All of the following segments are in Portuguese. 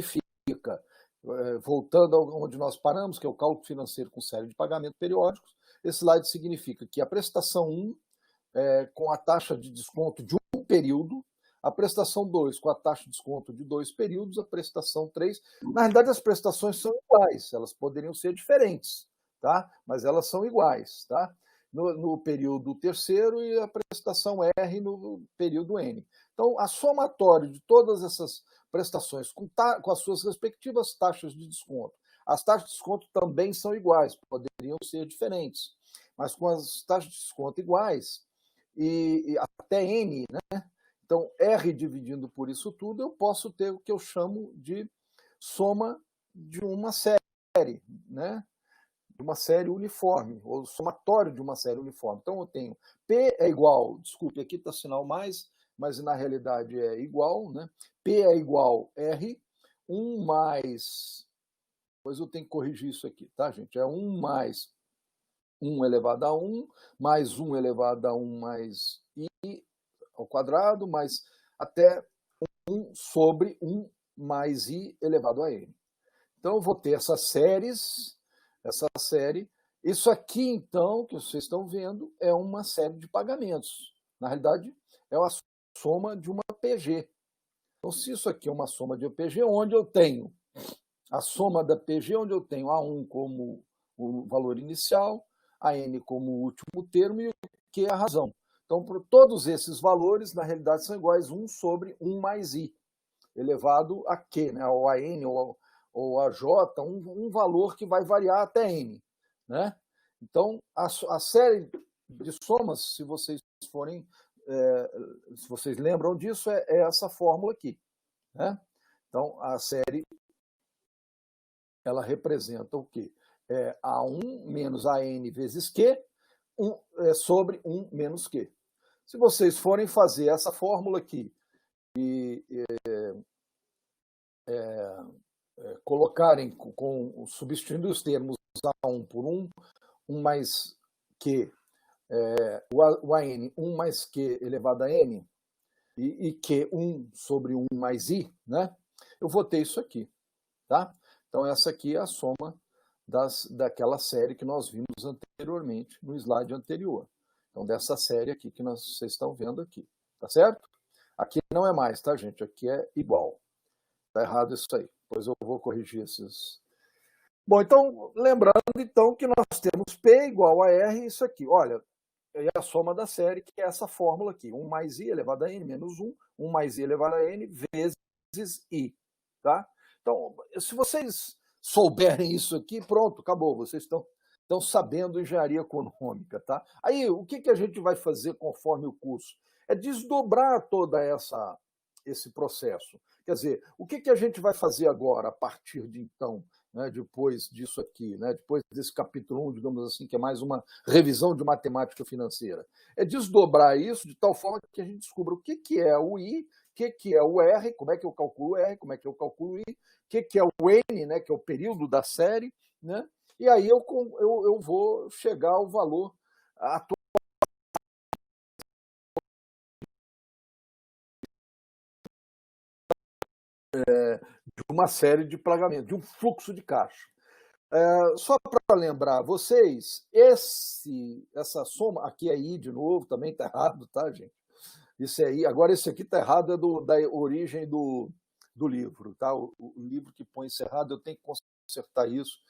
significa, voltando onde nós paramos, que é o cálculo financeiro com série de pagamentos periódicos, esse slide significa que a prestação 1 com a taxa de desconto de um período, a prestação 2 com a taxa de desconto de 2 períodos, a prestação 3. Na realidade, as prestações são iguais, elas poderiam ser diferentes, tá? Mas elas são iguais, tá? No período terceiro e a prestação R no período N. Então, a somatória de todas essas prestações com as suas respectivas taxas de desconto. As taxas de desconto também são iguais, poderiam ser diferentes, mas com as taxas de desconto iguais, e até N, né? Então, R dividindo por isso tudo, eu posso ter o que eu chamo de soma de uma série, né? De uma série uniforme, ou somatório de uma série uniforme. Então, eu tenho P é igual, desculpe, aqui está sinal mais, mas na realidade é igual, né? P é igual R, 1 mais... Depois eu tenho que corrigir isso aqui, tá, gente? É 1 mais 1 elevado a 1, mais 1 elevado a 1 mais I ao quadrado, mais até 1 sobre 1 mais I elevado a N. Então, eu vou ter essas séries, essa série. Isso aqui, então, que vocês estão vendo, é uma série de pagamentos. Na realidade, é uma soma de uma PG. Então, se isso aqui é uma soma de PG, onde eu tenho a soma da PG, onde eu tenho A1 como o valor inicial, a N como o último termo e o Q é a razão. Então, todos esses valores, na realidade, são iguais 1 sobre 1 mais I, elevado a Q, né? Ou a N, ou a J, um valor que vai variar até N, né? Então, a série de somas, se vocês forem, se vocês lembram disso, é essa fórmula aqui, né? Então, a série, ela representa o quê? A1 menos AN vezes Q, sobre 1 menos Q. Se vocês forem fazer essa fórmula aqui e colocarem, substituindo os termos A1 por 1 mais Q, o AN 1 mais Q elevado a N, e Q 1 sobre 1 mais I, né? Eu vou ter isso aqui, tá? Então, essa aqui é a soma daquela série que nós vimos anteriormente, no slide anterior. Então, dessa série aqui que vocês estão vendo aqui, tá certo? Aqui não é mais, tá, gente? Aqui é igual. Tá errado isso aí. Depois eu vou corrigir esses... Bom, então, lembrando, então, que nós temos P igual a R, isso aqui. Olha, é a soma da série, que é essa fórmula aqui. 1 mais I elevado a N menos 1, 1 mais I elevado a N vezes I, tá? Então, se vocês souberem isso aqui, pronto, acabou. Vocês estão sabendo engenharia econômica, tá? Aí, o que a gente vai fazer conforme o curso? É desdobrar toda esse processo. Quer dizer, o que a gente vai fazer agora, a partir de então, né, depois disso aqui, né, depois desse capítulo 1, digamos assim, que é mais uma revisão de matemática financeira? É desdobrar isso de tal forma que a gente descubra o que é o I, o que é o R, como é que eu calculo o R, como é que eu calculo o I, o que é o N, né, que é o período da série, né? E aí eu vou chegar ao valor atual de uma série de pagamentos, de um fluxo de caixa. Só para lembrar vocês, essa soma, aqui é I de novo, também está errado, tá, gente? Isso é I. Agora, esse aqui está errado, é da origem do livro, tá? O livro que põe isso errado, eu tenho que consertar isso,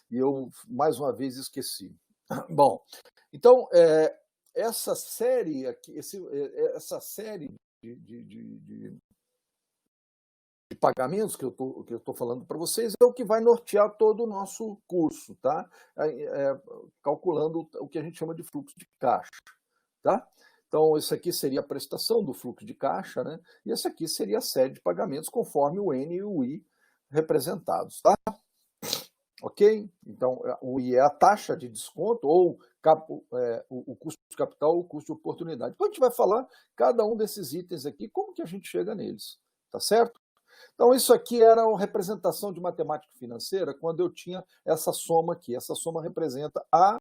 e eu, mais uma vez, esqueci. Bom, então, essa série aqui, essa série de pagamentos que eu estou falando para vocês é o que vai nortear todo o nosso curso, tá? Calculando o que a gente chama de fluxo de caixa, tá? Então, isso aqui seria a prestação do fluxo de caixa, né? E essa aqui seria a série de pagamentos conforme o N e o I representados, tá? Ok? Então, o I é a taxa de desconto, ou o custo de capital ou o custo de oportunidade. Depois a gente vai falar cada um desses itens aqui, como que a gente chega neles, tá certo? Então, isso aqui era a representação de matemática financeira quando eu tinha essa soma aqui. Essa soma representa a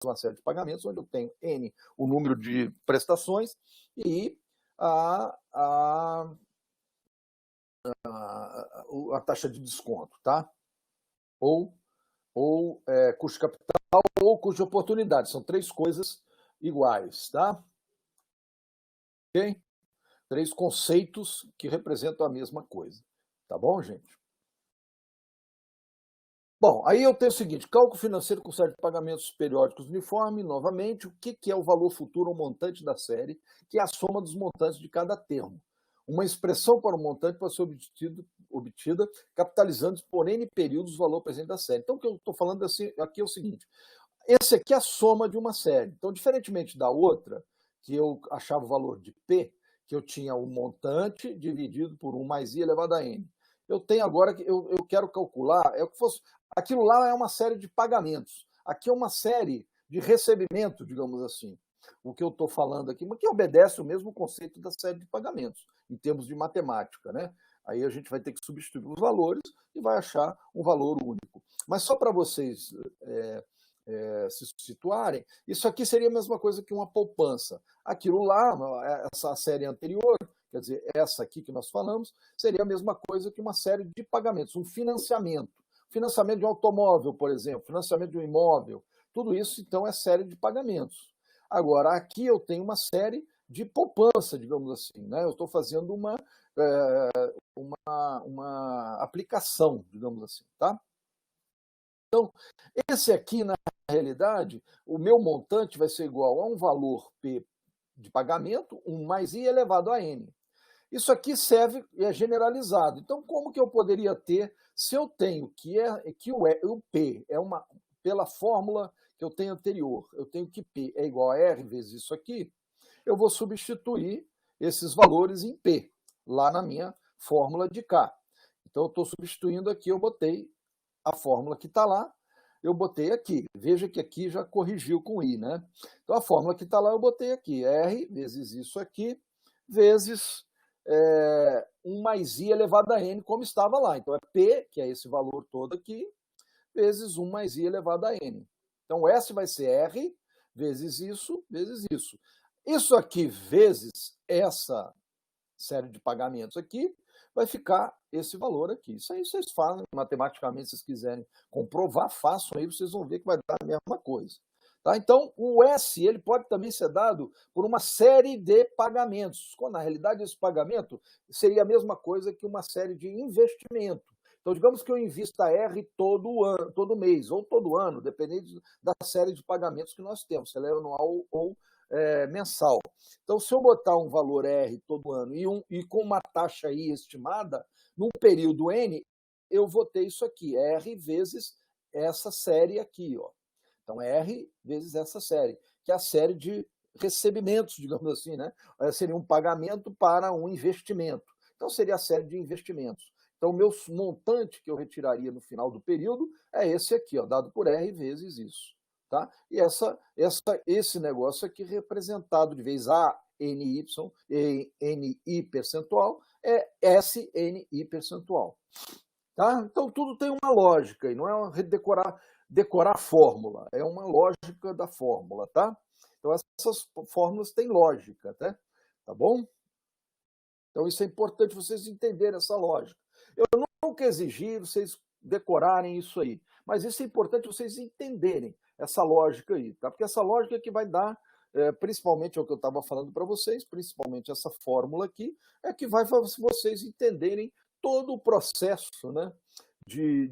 uma série de pagamentos onde eu tenho N, o número de prestações, e a taxa de desconto, tá? Ou custo de capital ou custo de oportunidade. São três coisas iguais, tá? Ok? Três conceitos que representam a mesma coisa. Tá bom, gente? Bom, aí eu tenho o seguinte, cálculo financeiro com série de pagamentos periódicos uniforme, novamente, o que é o valor futuro ou montante da série, que é a soma dos montantes de cada termo. Uma expressão para o montante pode ser obtida capitalizando por N períodos o valor presente da série. Então, o que eu estou falando aqui é o seguinte, esse aqui é a soma de uma série. Então, diferentemente da outra, que eu achava o valor de P, que eu tinha o montante dividido por 1 mais I elevado a N. Eu tenho agora que eu quero calcular, é o que fosse. Aquilo lá é uma série de pagamentos. Aqui é uma série de recebimento, digamos assim. O que eu estou falando aqui, mas que obedece o mesmo conceito da série de pagamentos, em termos de matemática, né? Aí a gente vai ter que substituir os valores e vai achar um valor único. Mas só para vocês se situarem, isso aqui seria a mesma coisa que uma poupança. Aquilo lá, essa série anterior, quer dizer, essa aqui que nós falamos, seria a mesma coisa que uma série de pagamentos, um financiamento. Financiamento de um automóvel, por exemplo, financiamento de um imóvel, tudo isso, então, é série de pagamentos. Agora, aqui eu tenho uma série de poupança, digamos assim, né? Eu estou fazendo uma aplicação, digamos assim, tá? Então, esse aqui, na realidade, o meu montante vai ser igual a um valor P de pagamento, 1 mais I elevado a N. Isso aqui serve e é generalizado. Então, como que eu poderia ter, se eu tenho que o P é uma, pela fórmula que eu tenho anterior, eu tenho que P é igual a R vezes isso aqui, eu vou substituir esses valores em P, lá na minha fórmula de K. Então, eu estou substituindo aqui, eu botei a fórmula que está lá, eu botei aqui. Veja que aqui já corrigiu com I, né? Então, a fórmula que está lá, eu botei aqui. R vezes isso aqui, vezes 1 mais I elevado a N, como estava lá. Então, é P, que é esse valor todo aqui, vezes 1 mais I elevado a N. Então, S vai ser R vezes isso, vezes isso. Isso aqui, vezes essa série de pagamentos aqui, vai ficar esse valor aqui. Isso aí vocês fazem matematicamente, se vocês quiserem comprovar, façam aí, vocês vão ver que vai dar a mesma coisa. Tá? Então, o S ele pode também ser dado por uma série de pagamentos, quando na realidade esse pagamento seria a mesma coisa que uma série de investimento. Então, digamos que eu invista R todo ano, todo mês, ou todo ano, dependendo da série de pagamentos que nós temos, se ela é anual ou mensal. Então, se eu botar um valor R todo ano e com uma taxa I estimada, num período N, eu vou ter isso aqui, R vezes essa série aqui, ó. Então, R vezes essa série, que é a série de recebimentos, digamos assim, né? Seria um pagamento para um investimento. Então, seria a série de investimentos. Então, o meu montante que eu retiraria no final do período é esse aqui, ó, dado por R vezes isso. Tá? E esse negócio aqui representado de vez a NY, NI percentual, é SNI percentual. Tá? Então, tudo tem uma lógica, e não é decorar a fórmula, é uma lógica da fórmula, tá? Então, essas fórmulas têm lógica, tá bom? Então, isso é importante vocês entenderem essa lógica. Eu nunca exigi vocês decorarem isso aí, mas isso é importante vocês entenderem essa lógica aí, tá? Porque essa lógica é que vai dar, principalmente é o que eu estava falando para vocês, principalmente essa fórmula aqui, é que vai fazer vocês entenderem todo o processo, né, de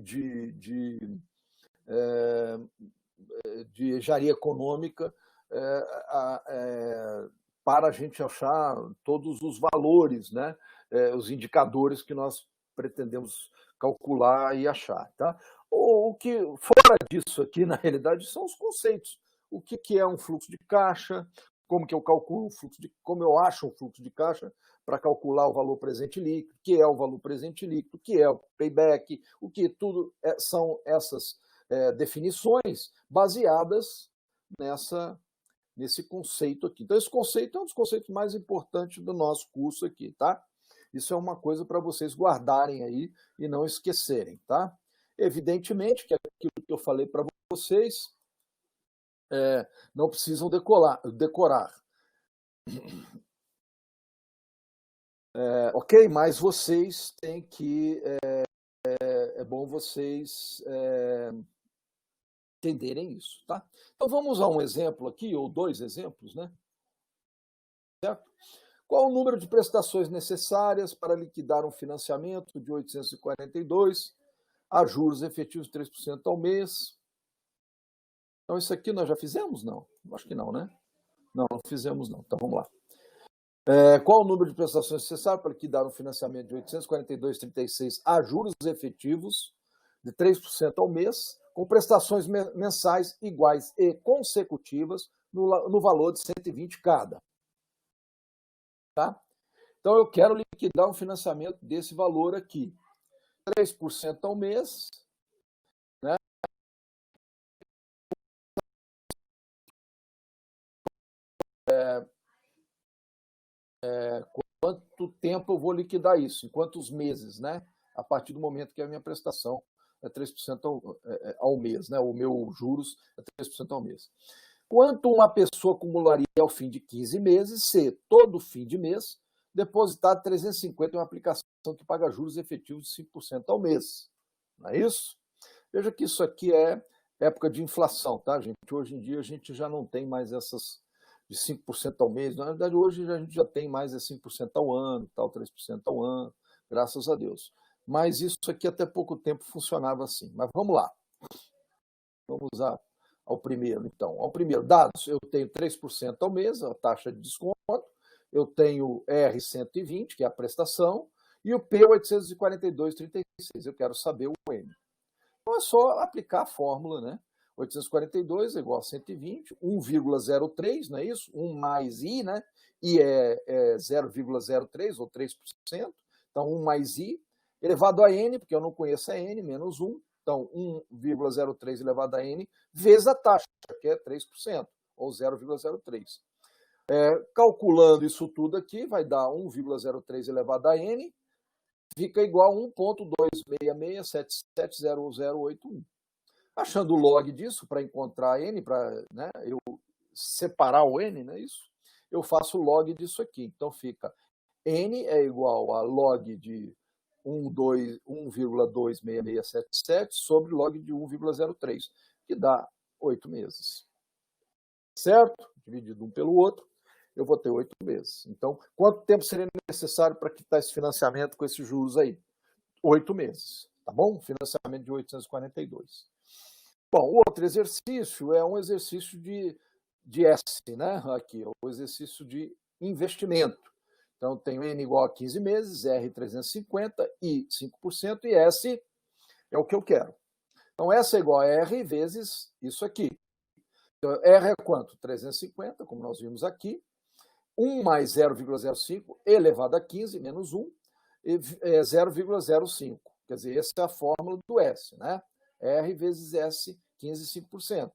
engenharia econômica para a gente achar todos os valores, né, os indicadores que nós pretendemos calcular e achar, tá? O que fora disso aqui, na realidade, são os conceitos. O que é um fluxo de caixa, como que eu calculo o fluxo como eu acho um fluxo de caixa para calcular o valor presente líquido, o que é o valor presente líquido, o que é o payback, o que tudo são essas definições baseadas nesse conceito aqui. Então, esse conceito é um dos conceitos mais importantes do nosso curso aqui, tá? Isso é uma coisa para vocês guardarem aí e não esquecerem, tá? Evidentemente que aquilo que eu falei para vocês não precisam decorar. Ok? Mas vocês têm que... É bom vocês entenderem isso, tá? Então vamos usar um exemplo aqui, ou dois exemplos, né? Certo? Qual o número de prestações necessárias para liquidar um financiamento de 842 a juros efetivos de 3% ao mês? Então isso aqui nós já fizemos? Não. Acho que não, né? Não fizemos não. Então vamos lá. Qual o número de prestações necessárias para liquidar um financiamento de 842,36 a juros efetivos de 3% ao mês, com prestações mensais iguais e consecutivas no valor de 120 cada? Tá? Então eu quero liquidar um financiamento desse valor aqui. 3% ao mês, né? Quanto tempo eu vou liquidar isso? Em quantos meses, né? A partir do momento que a minha prestação é 3% ao mês, né? O meu juros é 3% ao mês. Quanto uma pessoa acumularia ao fim de 15 meses se todo fim de mês depositar 350 em uma aplicação que paga juros efetivos de 5% ao mês? Não é isso? Veja que isso aqui é época de inflação, tá, gente? Hoje em dia a gente já não tem mais essas de 5% ao mês. Na verdade, hoje a gente já tem mais 5% ao ano, tal, 3% ao ano, graças a Deus. Mas isso aqui até pouco tempo funcionava assim. Mas vamos lá. Vamos ao primeiro, então. Ao primeiro, dados, eu tenho 3% ao mês, a taxa de desconto, eu tenho R120, que é a prestação, e o P842,36. Eu quero saber o N. Então é só aplicar a fórmula, né? 842 é igual a 120, 1,03, não é isso? 1 mais I, né? I é 0,03 ou 3%. Então, 1 mais I elevado a N, porque eu não conheço a N, menos 1. Então, 1,03 elevado a N vezes a taxa, que é 3%, ou 0,03. Calculando isso tudo aqui, vai dar 1,03 elevado a N, fica igual a 1,266770081. Achando o log disso, para encontrar N, para, né, eu separar o N, não é isso? Eu faço o log disso aqui. Então fica N é igual a log de 1,26677 sobre log de 1,03, que dá 8 meses. Certo? Dividido um pelo outro, eu vou ter 8 meses. Então, quanto tempo seria necessário para quitar esse financiamento com esses juros aí? 8 meses, tá bom? Financiamento de 842. Bom, o outro exercício é um exercício de S, né? Aqui, o exercício de investimento. Então, tenho N igual a 15 meses, R 350, I 5% e S é o que eu quero. Então, S é igual a R vezes isso aqui. Então, R é quanto? 350, como nós vimos aqui. 1 mais 0,05 elevado a 15 menos 1 é 0,05. Quer dizer, essa é a fórmula do S, né? R vezes S, 15, 5%.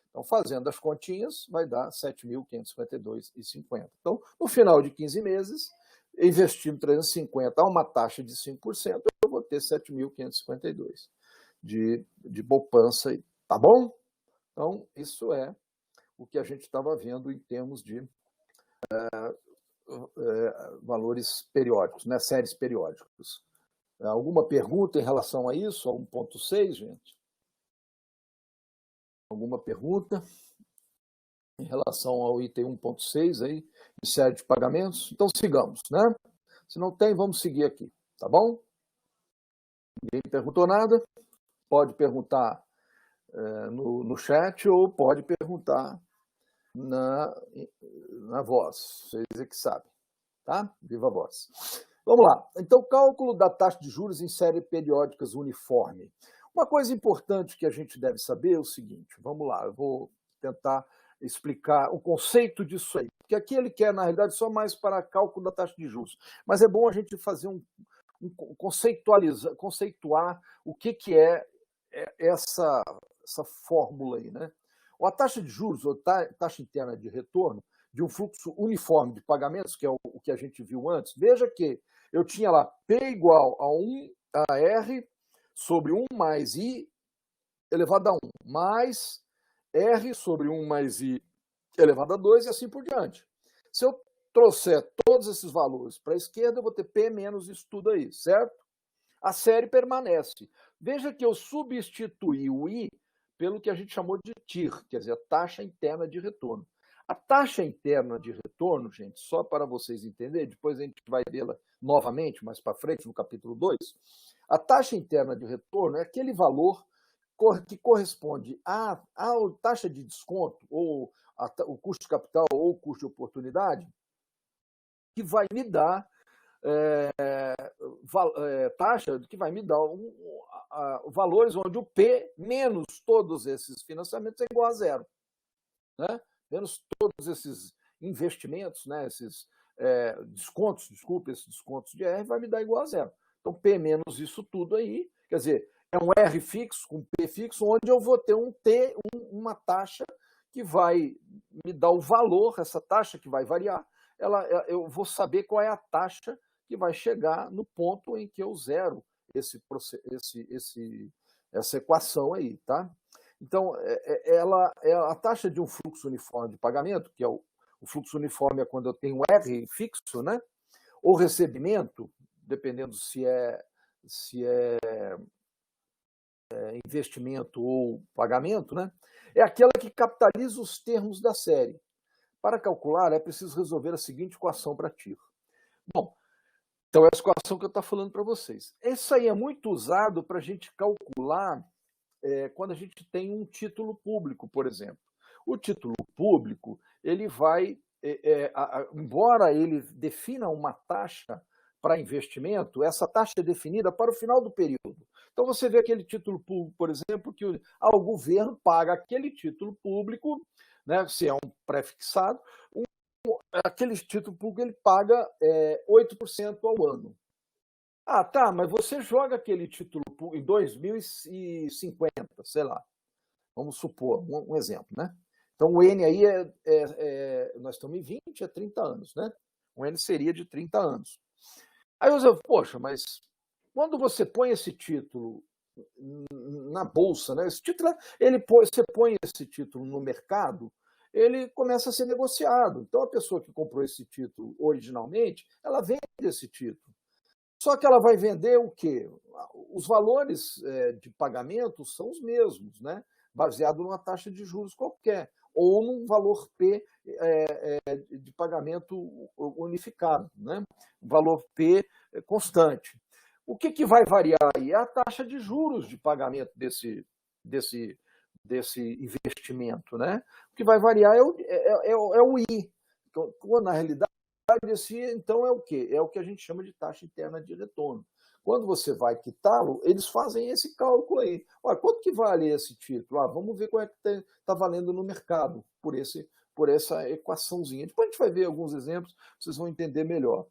Então, fazendo as continhas, vai dar 7.552,50. Então, no final de 15 meses, investindo 350 a uma taxa de 5%, eu vou ter 7.552 de poupança aí. Tá bom? Então, isso é o que a gente estava vendo em termos de valores periódicos, né? Séries periódicas. Alguma pergunta em relação a isso, a 1.6, gente? Alguma pergunta em relação ao item 1.6 aí, de série de pagamentos? Então sigamos, né? Se não tem, vamos seguir aqui, tá bom? Ninguém perguntou nada? Pode perguntar no chat ou pode perguntar na voz. Vocês é que sabem, tá? Viva a voz. Vamos lá. Então, cálculo da taxa de juros em série periódicas uniforme. Uma coisa importante que a gente deve saber é o seguinte, vamos lá, eu vou tentar explicar o conceito disso aí, porque aqui ele quer, na realidade, só mais para cálculo da taxa de juros, mas é bom a gente fazer conceituar o que é essa fórmula aí, né? A taxa de juros, ou taxa interna de retorno, de um fluxo uniforme de pagamentos, que é o que a gente viu antes, veja que eu tinha lá P igual a 1 a R sobre 1 mais I elevado a 1, mais R sobre 1 mais I elevado a 2 e assim por diante. Se eu trouxer todos esses valores para a esquerda, eu vou ter P menos isso tudo aí, certo? A série permanece. Veja que eu substituí o I pelo que a gente chamou de TIR, quer dizer, a taxa interna de retorno. A taxa interna de retorno, gente, só para vocês entenderem, depois a gente vai vê-la novamente mais para frente, no capítulo 2, a taxa interna de retorno é aquele valor que corresponde à taxa de desconto, ou o custo de capital, ou o custo de oportunidade, que vai me dar taxa que vai me dar valores onde o P menos todos esses financiamentos é igual a zero. Né? Menos todos esses investimentos, né? Esses descontos, esses descontos de R vai me dar igual a zero. Então, P menos isso tudo aí, quer dizer, é um R fixo com P fixo, onde eu vou ter uma taxa que vai me dar o valor, essa taxa que vai variar, eu vou saber qual é a taxa que vai chegar no ponto em que eu zero essa equação aí, tá? Então, a taxa de um fluxo uniforme de pagamento, que é o fluxo uniforme é quando eu tenho R fixo, né? Ou recebimento, dependendo se é investimento ou pagamento, né? É aquela que capitaliza os termos da série. Para calcular, é preciso resolver a seguinte equação para TIR. Bom, então é a equação que eu estou falando para vocês. Isso aí é muito usado para a gente calcular quando a gente tem um título público, por exemplo. O título público, ele vai, embora ele defina uma taxa para investimento, essa taxa é definida para o final do período. Então você vê aquele título público, por exemplo, que o governo paga aquele título público, né, se é um pré-fixado, aquele título público ele paga 8% ao ano. Ah, tá, mas você joga aquele título em 2050, sei lá. Vamos supor, um exemplo, né? Então, o N aí nós estamos em 20 a 30 anos, né? O N seria de 30 anos. Aí eu digo, poxa, mas quando você põe esse título na bolsa, né? Esse título, você põe esse título no mercado, ele começa a ser negociado. Então, a pessoa que comprou esse título originalmente, ela vende esse título. Só que ela vai vender o quê? Os valores de pagamento são os mesmos, né? Baseado numa taxa de juros qualquer, ou num valor P de pagamento unificado, né? Um valor P constante. O que vai variar aí? É a taxa de juros de pagamento desse investimento, né? O que vai variar é o I. Então, na realidade, então é o quê? É o que a gente chama de taxa interna de retorno. Quando você vai quitá-lo, eles fazem esse cálculo aí. Olha, quanto que vale esse título? Vamos ver qual é que está valendo no mercado por essa equaçãozinha. Depois a gente vai ver alguns exemplos, vocês vão entender melhor.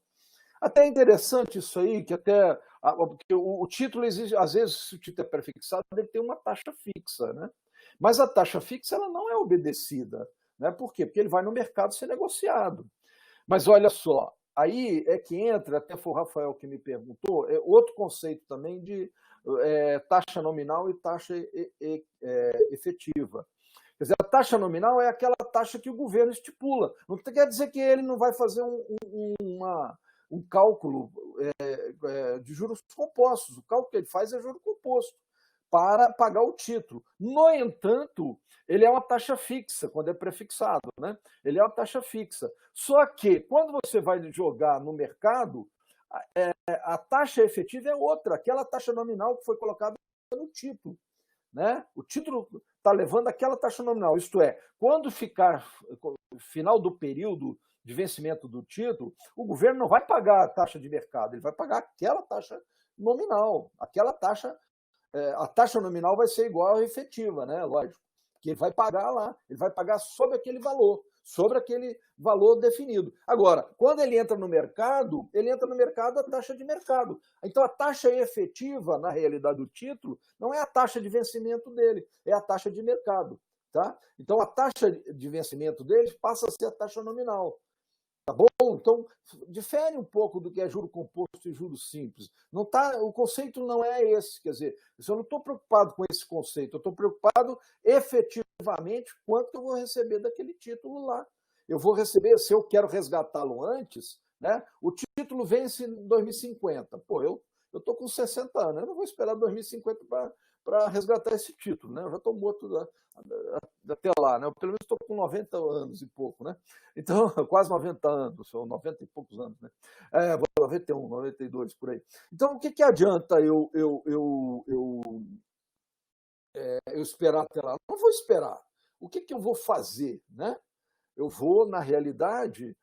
Até é interessante isso aí, que porque o título exige, às vezes, se o título é prefixado, ele tem uma taxa fixa, né? Mas a taxa fixa ela não é obedecida. Né? Por quê? Porque ele vai no mercado ser negociado. Mas olha só, aí é que entra, até foi o Rafael que me perguntou, outro conceito também de taxa nominal e taxa efetiva. Quer dizer, a taxa nominal é aquela taxa que o governo estipula. Não quer dizer que ele não vai fazer um cálculo de juros compostos. O cálculo que ele faz é juro composto para pagar o título. No entanto, ele é uma taxa fixa, quando é prefixado, né? Ele é uma taxa fixa. Só que, quando você vai jogar no mercado, a taxa efetiva é outra, aquela taxa nominal que foi colocada no título. Né? O título está levando aquela taxa nominal, isto é, quando ficar final do período de vencimento do título, o governo não vai pagar a taxa de mercado, ele vai pagar aquela taxa nominal, aquela taxa. A taxa nominal vai ser igual à efetiva, né? Lógico. Que ele vai pagar lá, ele vai pagar sobre aquele valor definido. Agora, quando ele entra no mercado a taxa de mercado. Então, a taxa efetiva, na realidade do título, não é a taxa de vencimento dele, é a taxa de mercado. Tá? Então, a taxa de vencimento dele passa a ser a taxa nominal. Tá bom? Então, difere um pouco do que é juro composto e juro simples. Não tá, o conceito não é esse, quer dizer, eu não estou preocupado com esse conceito, eu estou preocupado efetivamente quanto eu vou receber daquele título lá. Eu vou receber, se eu quero resgatá-lo antes, né? O título vence em 2050. Pô, eu estou com 60 anos, eu não vou esperar 2050 para resgatar esse título, né? Eu já estou morto até lá, né? Eu, pelo menos estou com 90 anos e pouco, né? Então, quase 90 anos, são 90 e poucos anos, né? 91, 92, por aí. Então, o que adianta eu esperar até lá? Não vou esperar. O que eu vou fazer, né? Eu vou, na realidade,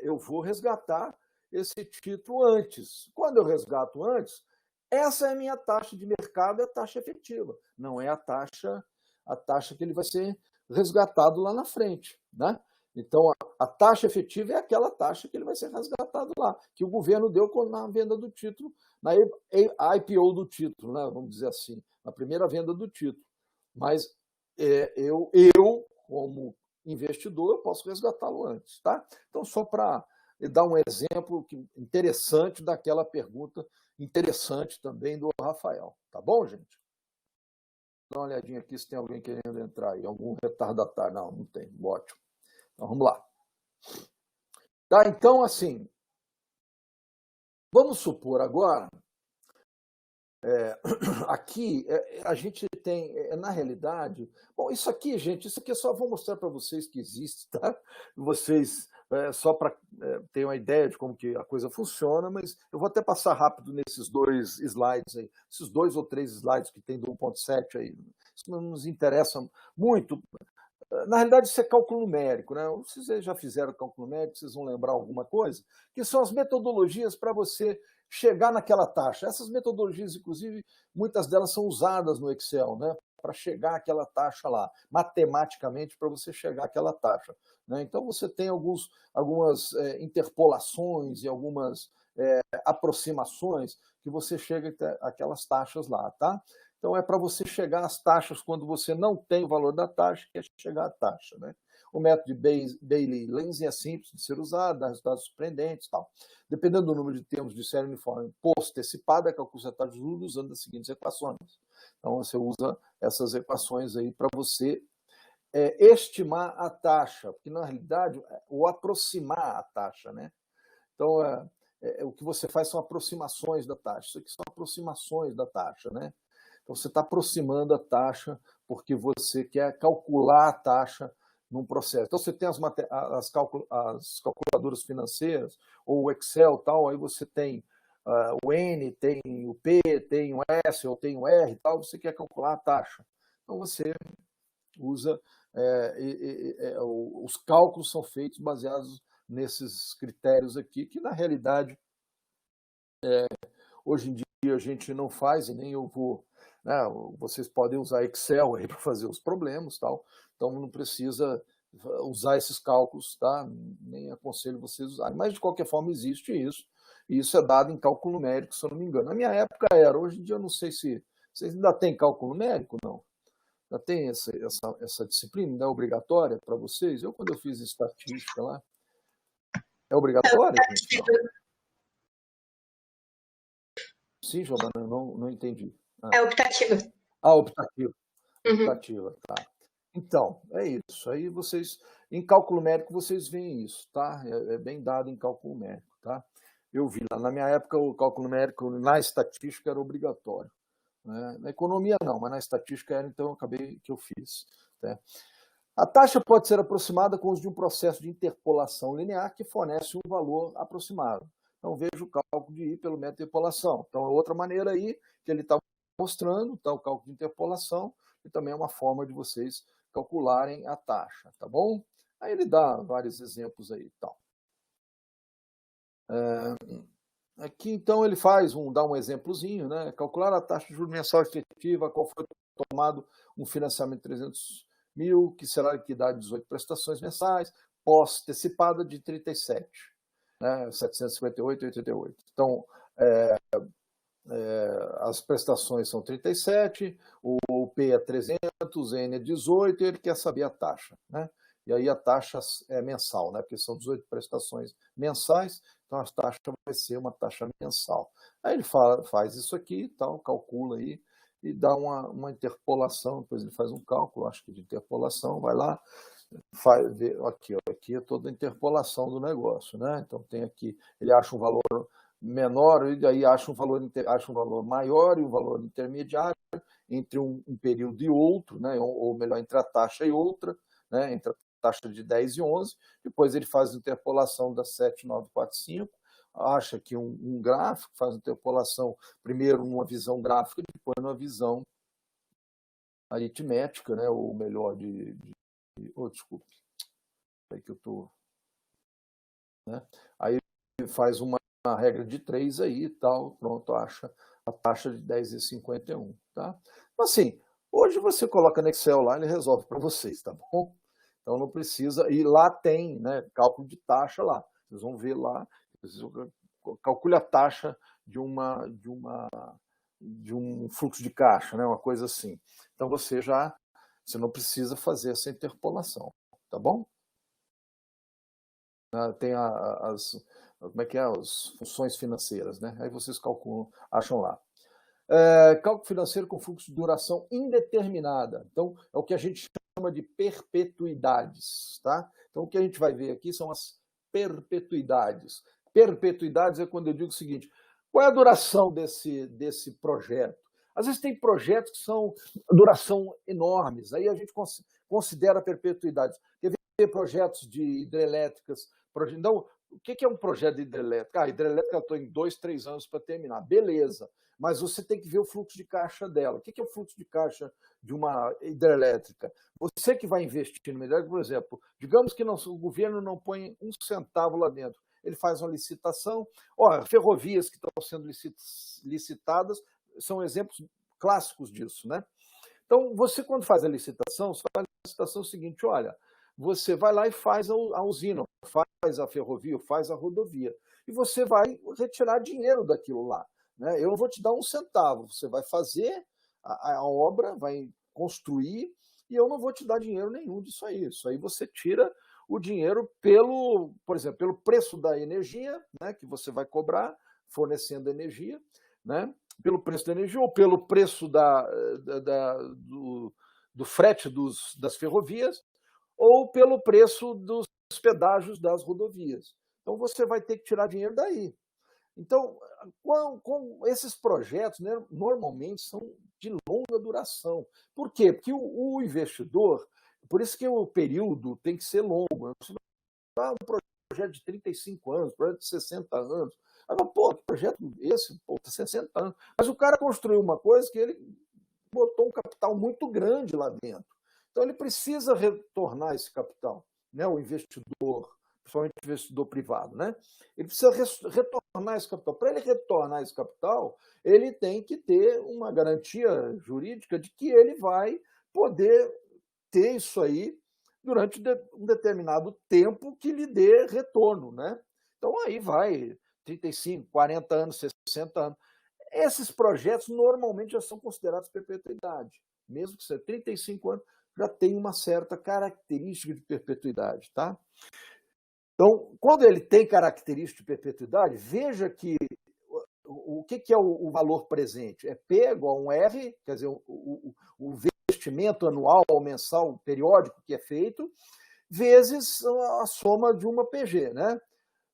eu vou resgatar esse título antes. Quando eu resgato antes, essa é a minha taxa de mercado, é a taxa efetiva. Não é a taxa que ele vai ser resgatado lá na frente, né? Então, a taxa efetiva é aquela taxa que ele vai ser resgatado lá, que o governo deu na venda do título, na IPO do título, né? Vamos dizer assim, na primeira venda do título. Mas eu como investidor, eu posso resgatá-lo antes, tá? Então, só para dar um exemplo interessante daquela pergunta interessante também do Rafael. Tá bom, gente? Dá uma olhadinha aqui se tem alguém querendo entrar aí, algum retardatário. Não tem. Ótimo. Então, vamos lá. Tá, então, assim, vamos supor agora, aqui a gente tem, na realidade, bom, isso aqui, gente, isso aqui eu só vou mostrar para vocês que existe, tá? Vocês, só para ter uma ideia de como que a coisa funciona, mas eu vou até passar rápido nesses 2 slides aí, esses 2 ou 3 slides que tem do 1.7 aí, isso não nos interessa muito. Na realidade, isso é cálculo numérico, né? Se vocês já fizeram cálculo numérico, vocês vão lembrar alguma coisa, que são as metodologias para você chegar naquela taxa. Essas metodologias, inclusive, muitas delas são usadas no Excel, né? Para chegar àquela taxa lá, matematicamente, para você chegar àquela taxa, né? Então, você tem algumas interpolações e algumas aproximações que você chega até aquelas taxas lá, tá? Então, é para você chegar às taxas quando você não tem o valor da taxa, que é chegar à taxa, né? O método de Bailey-Lenz é simples de ser usado, dá resultados surpreendentes e tal. Dependendo do número de termos de série uniforme post-antecipada, calcula a taxa de juros usando as seguintes equações. Então, você usa essas equações aí para você estimar a taxa, porque, na realidade, ou aproximar a taxa, né? Então, o que você faz são aproximações da taxa. Isso aqui são aproximações da taxa, né? Então, você está aproximando a taxa porque você quer calcular a taxa num processo. Então, você tem as calculadoras financeiras, ou o Excel, tal, aí você tem o N, tem o P, tem o S, ou tem o R, tal, você quer calcular a taxa. Então, você usa, os cálculos são feitos baseados nesses critérios aqui, que na realidade, hoje em dia a gente não faz, e nem eu vou, né? Vocês podem usar Excel aí para fazer os problemas, tal. Então não precisa usar esses cálculos, tá? Nem aconselho vocês usarem. Mas de qualquer forma existe isso, e isso é dado em cálculo numérico, se eu não me engano. Na minha época era, hoje em dia eu não sei se vocês ainda têm cálculo numérico, não? Já tem essa disciplina, não é obrigatória para vocês? Eu, quando eu fiz estatística lá, é obrigatória, gente? Sim, Giovana, eu não entendi. É optativa. Optativa. Optativa, tá. Então, é isso. Aí vocês, em cálculo numérico, vocês veem isso, tá? É bem dado em cálculo numérico, tá? Eu vi lá, na minha época, o cálculo numérico na estatística era obrigatório, né? Na economia não, mas na estatística era, então acabei que eu fiz, né? A taxa pode ser aproximada com o uso de um processo de interpolação linear que fornece um valor aproximado. Então, veja o cálculo de I pelo método de interpolação. Então, é outra maneira aí que ele está mostrando, tá, o cálculo de interpolação, e também é uma forma de vocês calcularem a taxa, tá bom? Aí ele dá vários exemplos aí, tal. Aqui, então, ele dá um exemplozinho, né? Calcular a taxa de juros mensal efetiva, qual foi tomado um financiamento de 300 mil, que será liquidado em 18 prestações mensais, pós-antecipada de 37, né? 758,88. Então, as prestações são 37, o P é 300, o N é 18, e ele quer saber a taxa, né? e aí a taxa é mensal, né? Porque são 18 prestações mensais, então a taxa vai ser uma taxa mensal. Aí ele faz isso aqui, tal, calcula aí, e dá uma interpolação, depois ele faz um cálculo, acho que de interpolação, vai lá, aqui é toda a interpolação do negócio, né? Então tem aqui, ele acha um valor menor, e aí acha um valor maior e um valor intermediário entre um período e outro, né? Ou melhor, entre a taxa e outra, né? Entre a taxa de 10 e 11, depois ele faz a interpolação da 7945, acha que um gráfico, faz a interpolação primeiro numa visão gráfica, depois numa visão aritmética, né? Ou melhor, desculpe, aí que eu estou... Né? Aí faz uma regra de 3 aí e tal, pronto, acha a taxa de 10,51, tá? Então, assim, hoje você coloca no Excel lá, ele resolve para vocês, tá bom? Então não precisa, e lá tem, né, cálculo de taxa lá, vocês vão ver lá, calcule a taxa de um fluxo de caixa, né, uma coisa assim. Então você não precisa fazer essa interpolação, tá bom? Tem como é que é? As funções financeiras, né? Aí vocês calculam, acham lá. Cálculo financeiro com fluxo de duração indeterminada. Então, é o que a gente chama de perpetuidades, tá? Então, o que a gente vai ver aqui são as perpetuidades. Perpetuidades é quando eu digo o seguinte: qual é a duração desse projeto? Às vezes tem projetos que são duração enormes, aí a gente considera perpetuidades. Quer ver projetos de hidrelétricas? Então, o que é um projeto de hidrelétrica? A hidrelétrica eu estou em 2, 3 anos para terminar. Beleza, mas você tem que ver o fluxo de caixa dela. O que é o fluxo de caixa de uma hidrelétrica? Você que vai investir numa hidrelétrica, por exemplo, digamos que o governo não põe um centavo lá dentro. Ele faz uma licitação. Ferrovias que estão sendo licitadas são exemplos clássicos disso, né? Então, você, quando faz a licitação, você faz a licitação seguinte: olha, você vai lá e faz a usina, faz a ferrovia, faz a rodovia, e você vai retirar dinheiro daquilo lá, né? Eu não vou te dar um centavo, você vai fazer a obra, vai construir, e eu não vou te dar dinheiro nenhum disso aí. Isso aí você tira o dinheiro por exemplo, pelo preço da energia, né, que você vai cobrar fornecendo energia, né, pelo preço da energia ou pelo preço do frete das ferrovias, ou pelo preço dos pedágios das rodovias. Então, você vai ter que tirar dinheiro daí. Então, com esses projetos, né, normalmente são de longa duração. Por quê? Porque o investidor, por isso que o período tem que ser longo. Um projeto de 35 anos, projeto de 60 anos. Agora, que projeto esse? 60 anos. Mas o cara construiu uma coisa que ele botou um capital muito grande lá dentro. Então, ele precisa retornar esse capital, né? O investidor, principalmente o investidor privado, né? Ele precisa retornar esse capital. Para ele retornar esse capital, ele tem que ter uma garantia jurídica de que ele vai poder ter isso aí durante um determinado tempo que lhe dê retorno, né? Então, aí vai 35, 40 anos, 60 anos. Esses projetos normalmente já são considerados perpetuidade. Mesmo que seja 35 anos, já tem uma certa característica de perpetuidade, tá? Então, quando ele tem característica de perpetuidade, veja que o que é o valor presente? É P igual a um R, quer dizer, o investimento anual ou mensal periódico que é feito, vezes a soma de uma PG, né?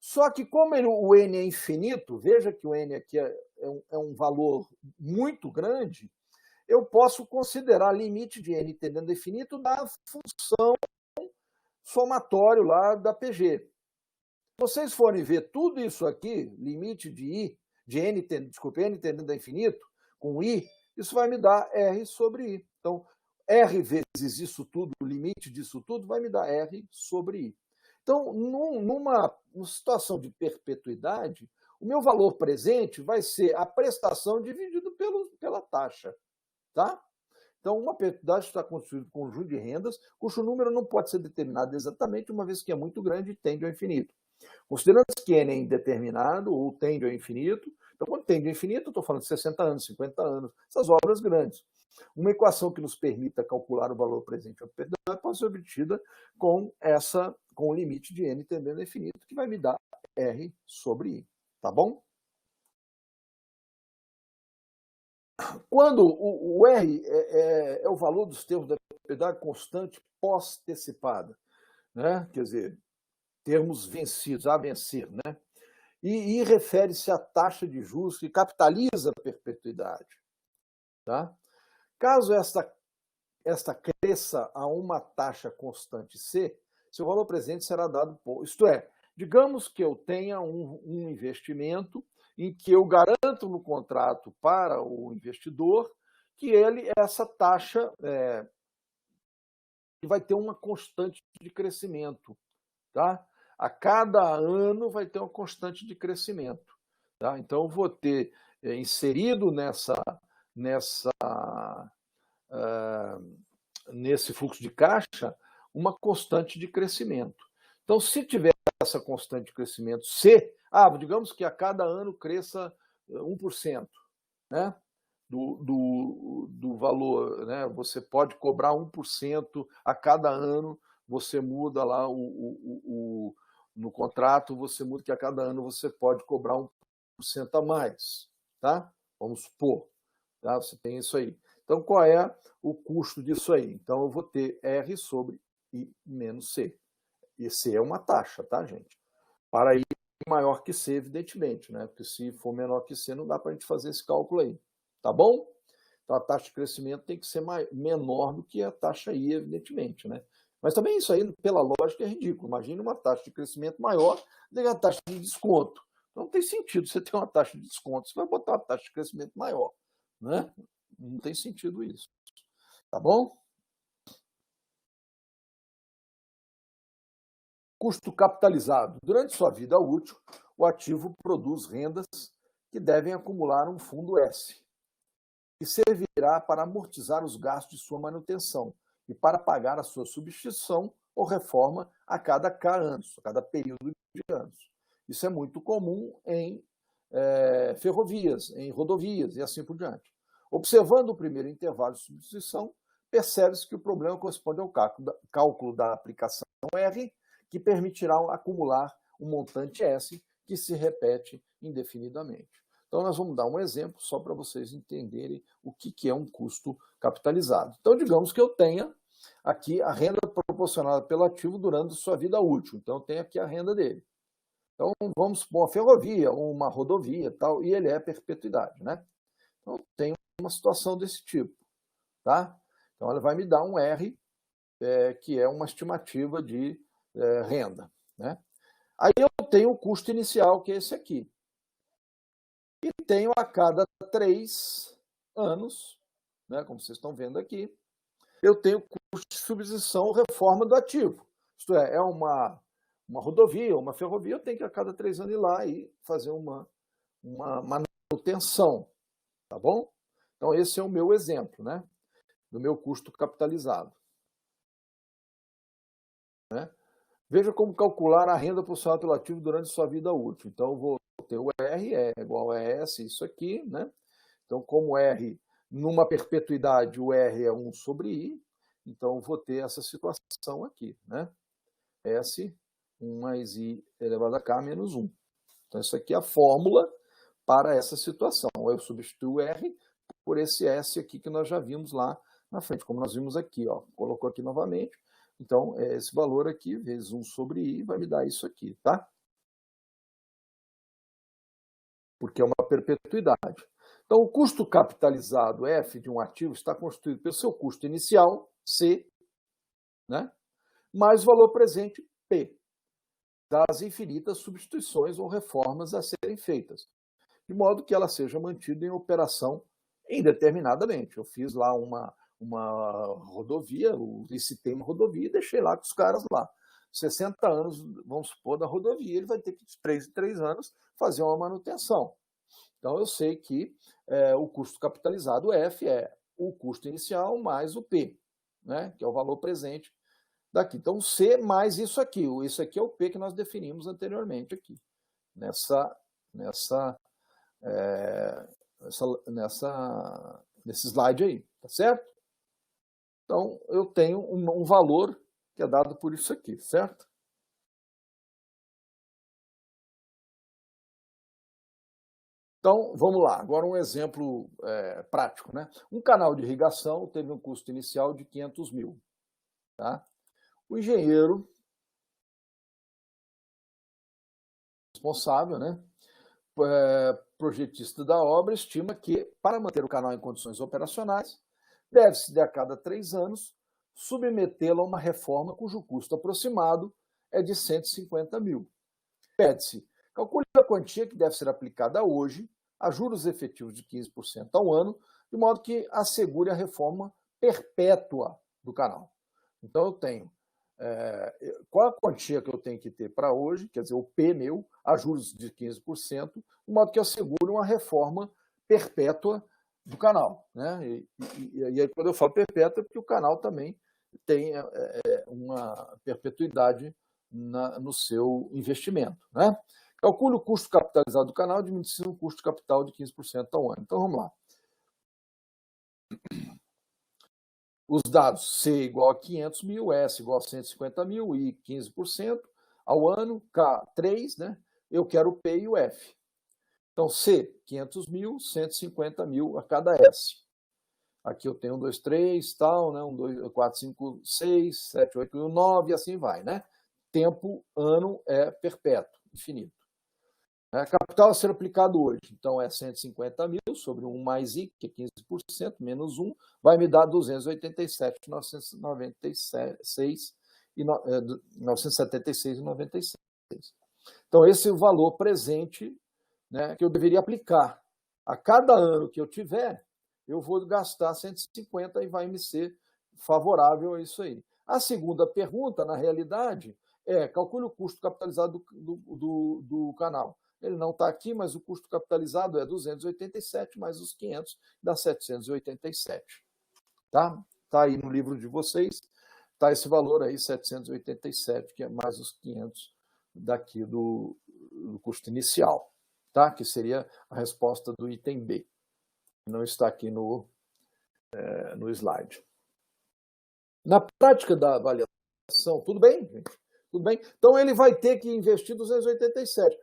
Só que como o N é infinito, veja que o N aqui é um valor muito grande, eu posso considerar limite de N tendendo a infinito da função somatório lá da PG. Se vocês forem ver tudo isso aqui, limite de N tendendo a infinito, com I, isso vai me dar R sobre I. Então, R vezes isso tudo, o limite disso tudo, vai me dar R sobre I. Então, numa situação de perpetuidade, o meu valor presente vai ser a prestação dividido pela taxa. Tá? Então, uma perpetuidade está constituída por um conjunto de rendas, cujo número não pode ser determinado exatamente, uma vez que é muito grande e tende ao infinito. Considerando que N é indeterminado ou tende ao infinito, então, quando tende ao infinito, eu estou falando de 60 anos, 50 anos, essas obras grandes. Uma equação que nos permita calcular o valor presente da perpetuidade pode ser obtida com o limite de n tendendo a infinito, que vai me dar R sobre I. Tá bom? Quando o R é o valor dos termos da perpetuidade constante pós-antecipada, né? Quer dizer, termos vencidos, a vencer, né? E refere-se à taxa de juros que capitaliza a perpetuidade. Tá? Caso esta cresça a uma taxa constante C, seu valor presente será dado por... Isto é, digamos que eu tenha um investimento em que eu garanto no contrato para o investidor que essa taxa vai ter uma constante de crescimento. Tá? A cada ano vai ter uma constante de crescimento. Tá? Então, eu vou ter inserido nesse fluxo de caixa uma constante de crescimento. Então, se tiver essa constante de crescimento C, digamos que a cada ano cresça 1%, né? do valor, né? Você pode cobrar 1% a cada ano, você muda lá no contrato, você muda que a cada ano você pode cobrar 1% a mais, tá? Vamos supor, tá? Você tem isso aí. Então, qual é o custo disso aí? Então, eu vou ter R sobre I menos C. E C é uma taxa, tá, gente? Para I maior que C, evidentemente, né? Porque se for menor que C, não dá para a gente fazer esse cálculo aí. Tá bom? Então, a taxa de crescimento tem que ser menor do que a taxa I, evidentemente, né? Mas também isso aí, pela lógica, é ridículo. Imagina uma taxa de crescimento maior do que a taxa de desconto. Então, não tem sentido você ter uma taxa de desconto. Você vai botar uma taxa de crescimento maior, né? Não tem sentido isso. Tá bom? Custo capitalizado. Durante sua vida útil, o ativo produz rendas que devem acumular um fundo S, que servirá para amortizar os gastos de sua manutenção e para pagar a sua substituição ou reforma a cada anos, a cada período de anos. Isso é muito comum em ferrovias, em rodovias e assim por diante. Observando o primeiro intervalo de substituição, percebe-se que o problema corresponde ao cálculo da aplicação R, que permitirá acumular um montante S que se repete indefinidamente. Então, nós vamos dar um exemplo só para vocês entenderem o que é um custo capitalizado. Então, digamos que eu tenha aqui a renda proporcionada pelo ativo durante sua vida útil. Então, eu tenho aqui a renda dele. Então, vamos supor uma ferrovia ou uma rodovia, tal, e ele é perpetuidade, né? Então, tem uma situação desse tipo, tá? Então, ela vai me dar um R, que é uma estimativa de renda, né? Aí eu tenho o custo inicial, que é esse aqui. E tenho a cada 3 anos, né, como vocês estão vendo aqui, eu tenho custo de substituição ou reforma do ativo. Isto é uma rodovia, uma ferrovia, eu tenho que a cada 3 anos ir lá e fazer uma manutenção, tá bom? Então, esse é o meu exemplo, né, do meu custo capitalizado. Né? Veja como calcular a renda proporcional pelo ativo durante sua vida útil. Então, eu vou ter o R é igual a S, isso aqui, né? Então, como R, numa perpetuidade, o R é 1 sobre I, então eu vou ter essa situação aqui, né? S, 1 mais I elevado a K menos 1. Então, isso aqui é a fórmula para essa situação. Eu substituo o R por esse S aqui que nós já vimos lá na frente, como nós vimos aqui, ó. Colocou aqui novamente. Então, esse valor aqui, vezes 1 sobre I, vai me dar isso aqui, tá? Porque é uma perpetuidade. Então, o custo capitalizado F de um ativo está constituído pelo seu custo inicial, C, né? Mais o valor presente, P, das infinitas substituições ou reformas a serem feitas, de modo que ela seja mantida em operação indeterminadamente. Eu fiz lá uma rodovia, licitei uma rodovia e deixei lá com os caras lá. 60 anos, vamos supor, da rodovia, ele vai ter que, de 3 em 3 anos, fazer uma manutenção. Então, eu sei que o custo capitalizado F é o custo inicial mais o P, né, que é o valor presente daqui. Então, C mais isso aqui. Isso aqui é o P que nós definimos anteriormente aqui, nesse slide aí, tá certo? Então, eu tenho um valor que é dado por isso aqui, certo? Então, vamos lá. Agora um exemplo prático, né? Um canal de irrigação teve um custo inicial de 500 mil. Tá? O engenheiro responsável, né, projetista da obra, estima que, para manter o canal em condições operacionais, deve-se, de a cada 3 anos, submetê-lo a uma reforma cujo custo aproximado é de 150 mil. Pede-se, calcule a quantia que deve ser aplicada hoje a juros efetivos de 15% ao ano, de modo que assegure a reforma perpétua do canal. Então, eu tenho qual a quantia que eu tenho que ter para hoje, quer dizer, o P meu, a juros de 15%, de modo que assegure uma reforma perpétua do canal. Né? E aí, quando eu falo perpétua, é porque o canal também tem uma perpetuidade no seu investimento. Né? Calcule o custo capitalizado do canal, diminuindo o custo de capital de 15% ao ano. Então, vamos lá. Os dados C igual a 500 mil, S igual a 150 mil, I 15% ao ano, K 3, né? Eu quero o P e o F. Então, C, 500 mil, 150 mil a cada S. Aqui eu tenho 1, 2, 3, tal, né? 1, 2, 4, 5, 6, 7, 8, 9, e assim vai, né? Tempo, ano é perpétuo, infinito. Capital a ser aplicado hoje, então é 150 mil sobre 1 mais I, que é 15%, menos 1, vai me dar 976,96. Então, esse é o valor presente, né, que eu deveria aplicar. A cada ano que eu tiver, eu vou gastar 150 e vai me ser favorável a isso aí. A segunda pergunta, na realidade, calcule o custo capitalizado do canal. Ele não está aqui, mas o custo capitalizado é 287 mais os 500, dá 787. Tá? Tá aí no livro de vocês, tá esse valor aí, 787, que é mais os 500 daqui do custo inicial, tá? Que seria a resposta do item B. Não está aqui no slide. Na prática da avaliação, tudo bem, gente? Tudo bem? Então, ele vai ter que investir 287.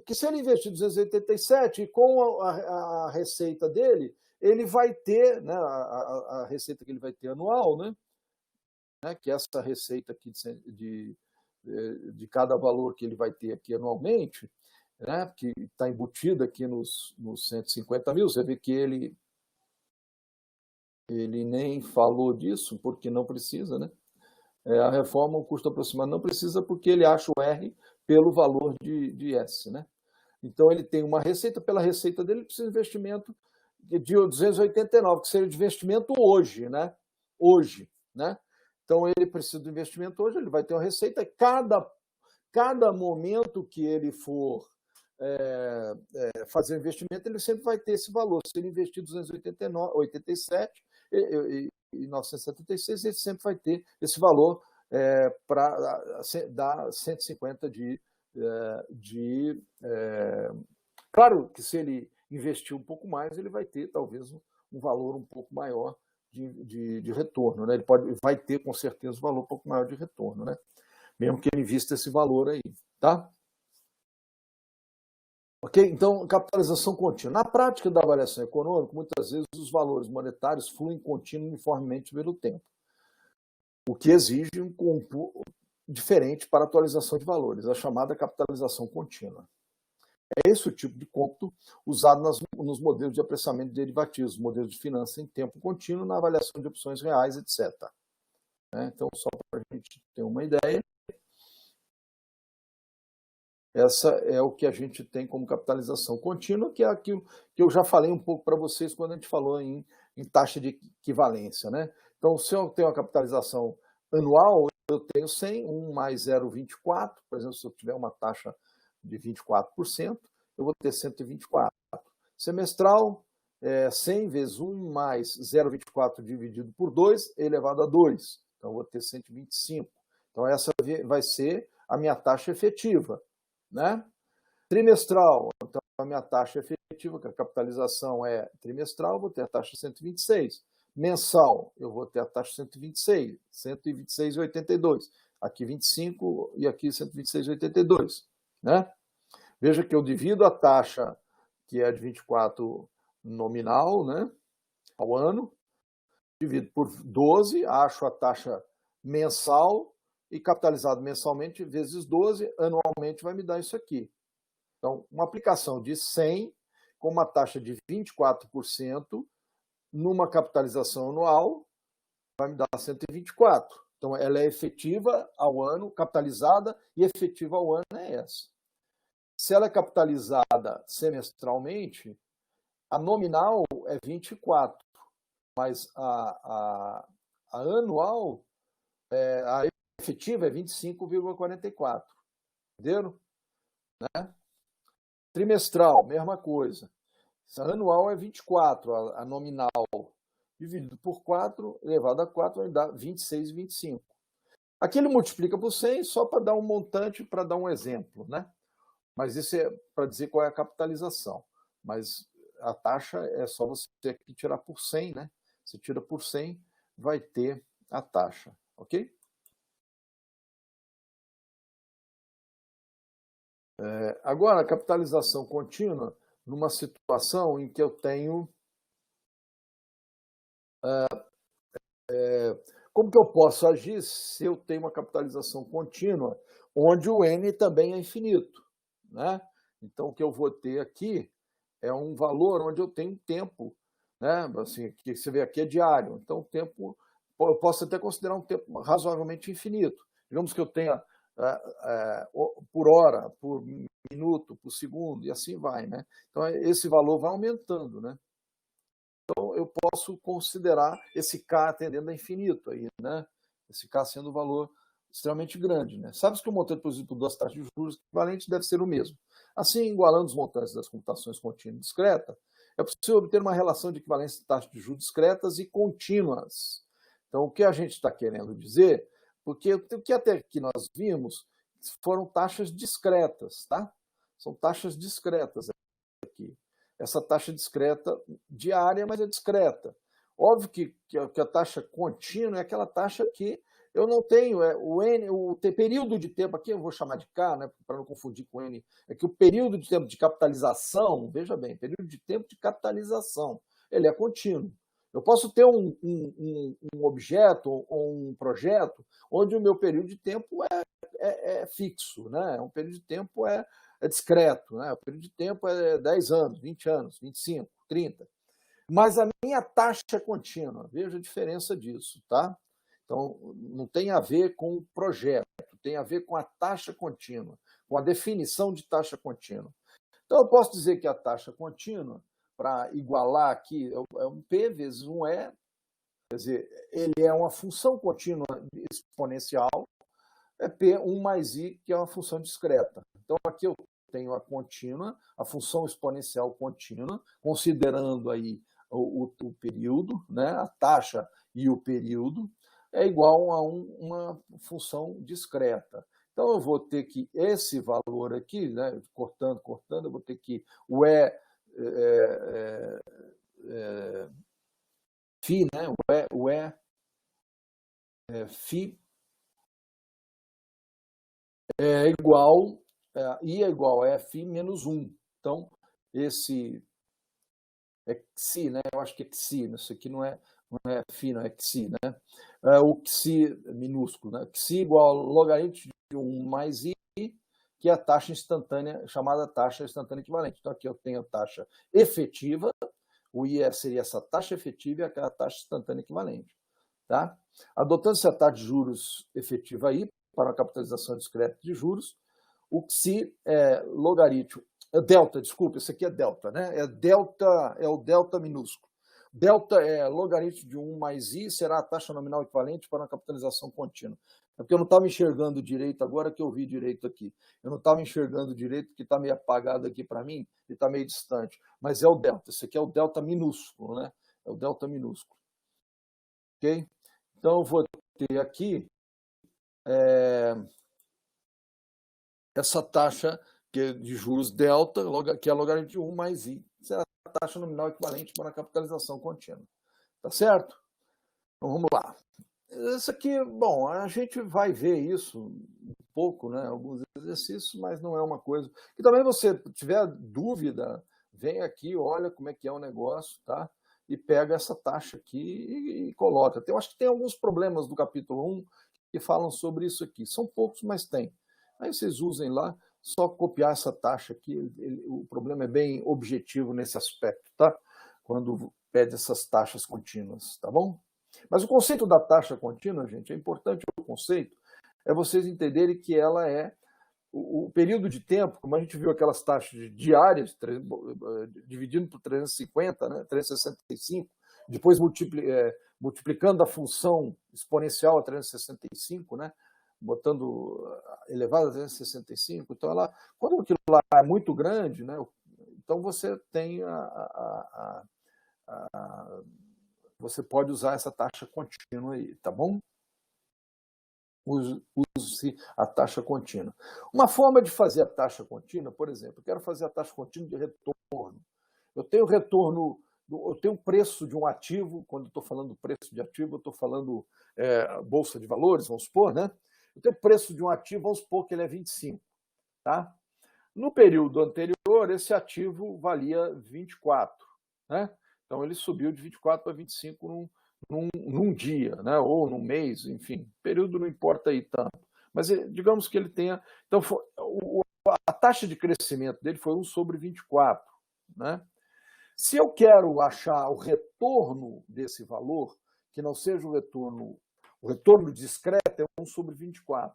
Que se ele investir 287, com a receita dele, ele vai ter, né, a receita que ele vai ter anual, né, que é essa receita aqui de cada valor que ele vai ter aqui anualmente, né, que está embutida aqui nos 150 mil, você vê que ele nem falou disso, porque não precisa, né? A reforma, o custo aproximado não precisa, porque ele acha o R pelo valor de S, né? Então, ele tem uma receita, pela receita dele, ele precisa de investimento de 289, que seria de investimento hoje, né? Hoje, né? Então, ele precisa do investimento hoje, ele vai ter uma receita, e cada momento que ele for fazer o investimento, ele sempre vai ter esse valor. Se ele investir 287 e 976, ele sempre vai ter esse valor para dar 150 claro que se ele investir um pouco mais, ele vai ter talvez um valor um pouco maior de retorno, né? Ele vai ter com certeza um valor um pouco maior de retorno, né? Mesmo que ele invista esse valor aí, tá? Ok? Então, capitalização contínua. Na prática da avaliação econômica, muitas vezes os valores monetários fluem contínuo uniformemente pelo tempo, o que exige um composto diferente para atualização de valores, a chamada capitalização contínua. É esse o tipo de cômputo usado nos modelos de apressamento de derivativos, modelos de finanças em tempo contínuo, na avaliação de opções reais, etc. Então, só para a gente ter uma ideia, essa é o que a gente tem como capitalização contínua, que é aquilo que eu já falei um pouco para vocês quando a gente falou em taxa de equivalência. Né? Então, se eu tenho uma capitalização anual, eu tenho 100, 1 mais 0,24, por exemplo, se eu tiver uma taxa de 24%, eu vou ter 124. Semestral, 100 vezes 1 mais 0,24 dividido por 2 elevado a 2. Então, eu vou ter 125. Então, essa vai ser a minha taxa efetiva. Né? Trimestral, então, a minha taxa efetiva efetiva, que a capitalização é trimestral, vou ter a taxa 126. Mensal, eu vou ter a taxa 126, 126,82. Aqui 25 e aqui 126,82. Né? Veja que eu divido a taxa, que é de 24 nominal, né, ao ano, divido por 12, acho a taxa mensal e capitalizado mensalmente vezes 12, anualmente vai me dar isso aqui. Então, uma aplicação de 100 com uma taxa de 24% numa capitalização anual vai me dar 124. Então, ela é efetiva ao ano, capitalizada e efetiva ao ano é essa. Se ela é capitalizada semestralmente, a nominal é 24, mas a anual, a efetiva é 25,44. Entenderam? Né? Trimestral, mesma coisa. A anual é 24, a nominal dividido por 4, elevado a 4, vai dar 26,25. Aqui ele multiplica por 100 só para dar um montante, para dar um exemplo, né? Mas isso é para dizer qual é a capitalização. Mas a taxa é só você aqui tirar por 100, né? Você tira por 100, vai ter a taxa, ok? Agora, a capitalização contínua, numa situação em que eu tenho... como que eu posso agir se eu tenho uma capitalização contínua, onde o N também é infinito, né? Então, o que eu vou ter aqui é um valor onde eu tenho tempo, né? Assim, que você vê aqui é diário. Então, o tempo, eu posso até considerar um tempo razoavelmente infinito. Digamos que eu tenha por hora, por minuto, por segundo, e assim vai, né? Então, esse valor vai aumentando, né? Então, eu posso considerar esse K atendendo a infinito aí, né? Esse K sendo um valor extremamente grande, né? Sabe-se que o montante produzido por duas taxas de juros equivalentes deve ser o mesmo. Assim, igualando os montantes das computações contínua e discreta, é possível obter uma relação de equivalência de taxas de juros discretas e contínuas. Então, o que a gente está querendo dizer, porque o que até aqui nós vimos foram taxas discretas, tá? São taxas discretas aqui. Essa taxa discreta diária, mas é discreta. Óbvio que a taxa contínua é aquela taxa que eu não tenho, o período de tempo aqui, eu vou chamar de K, né, para não confundir com N, é que o período de tempo de capitalização, veja bem, período de tempo de capitalização, ele é contínuo. Eu posso ter um objeto ou um projeto onde o meu período de tempo é fixo, né? Um período de tempo é discreto, né? O período de tempo é 10 anos, 20 anos, 25, 30. Mas a minha taxa é contínua, veja a diferença disso, tá? Então, não tem a ver com o projeto, tem a ver com a taxa contínua, com a definição de taxa contínua. Então, eu posso dizer que a taxa contínua, para igualar aqui, é um P vezes um E, quer dizer, ele é uma função contínua exponencial, é P1 mais I, que é uma função discreta. Então, aqui eu tenho a contínua, a função exponencial contínua, considerando aí o período, né, a taxa e o período, é igual a uma função discreta. Então, eu vou ter que esse valor aqui, né, cortando, eu vou ter que o φ, né, φ é igual, I é igual a F menos 1. Então, esse é xi, né? Eu acho que é xi, isso aqui não é φ, não é xi, né? O xi minúsculo, né? Xi igual ao logaritmo de 1 mais I, que é a taxa instantânea, chamada taxa instantânea equivalente. Então, aqui eu tenho a taxa efetiva, o I seria essa taxa efetiva e aquela taxa instantânea equivalente. Tá? Adotando-se a taxa de juros efetiva I, para a capitalização discreta de juros, o xi é logaritmo, delta, desculpa, esse aqui é delta, né? É o delta minúsculo. Delta é logaritmo de 1 mais I, será a taxa nominal equivalente para uma capitalização contínua. É porque eu não estava enxergando direito agora que eu vi direito aqui. Eu não estava enxergando direito porque está meio apagado aqui para mim e está meio distante. Mas é o delta, esse aqui é o delta minúsculo, né? É o delta minúsculo. Ok? Então, eu vou ter aqui essa taxa de juros delta, que é logaritmo de 1 mais I, será a taxa nominal equivalente para a capitalização contínua. Tá certo? Então vamos lá. Isso aqui, bom, a gente vai ver isso um pouco, né? Alguns exercícios, mas não é uma coisa. E também você tiver dúvida, vem aqui, olha como é que é o negócio, tá? E pega essa taxa aqui e coloca. Eu acho que tem alguns problemas do capítulo 1 que falam sobre isso aqui. São poucos, mas tem. Aí vocês usem lá, só copiar essa taxa aqui. O problema é bem objetivo nesse aspecto, tá? Quando pede essas taxas contínuas, tá bom? Mas o conceito da taxa contínua, gente, é importante o conceito, é vocês entenderem que ela é o período de tempo, como a gente viu aquelas taxas diárias, dividindo por 350, né, 365, depois multiplicando a função exponencial a 365, né, botando elevado a 365, então quando aquilo lá é muito grande, né, então você tem você pode usar essa taxa contínua aí, tá bom? Use-se a taxa contínua. Uma forma de fazer a taxa contínua, por exemplo, eu quero fazer a taxa contínua de retorno. Eu tenho retorno, eu tenho o preço de um ativo, quando eu estou falando preço de ativo, eu estou falando bolsa de valores, vamos supor, né? Eu tenho o preço de um ativo, vamos supor que ele é 25, tá? No período anterior, esse ativo valia 24, né? Então ele subiu de 24 para 25 num dia, né? Ou num mês, enfim, período não importa aí tanto. Mas digamos que ele tenha. Então, a taxa de crescimento dele foi 1 sobre 24, né? Se eu quero achar o retorno desse valor, que não seja o retorno discreto é 1 sobre 24.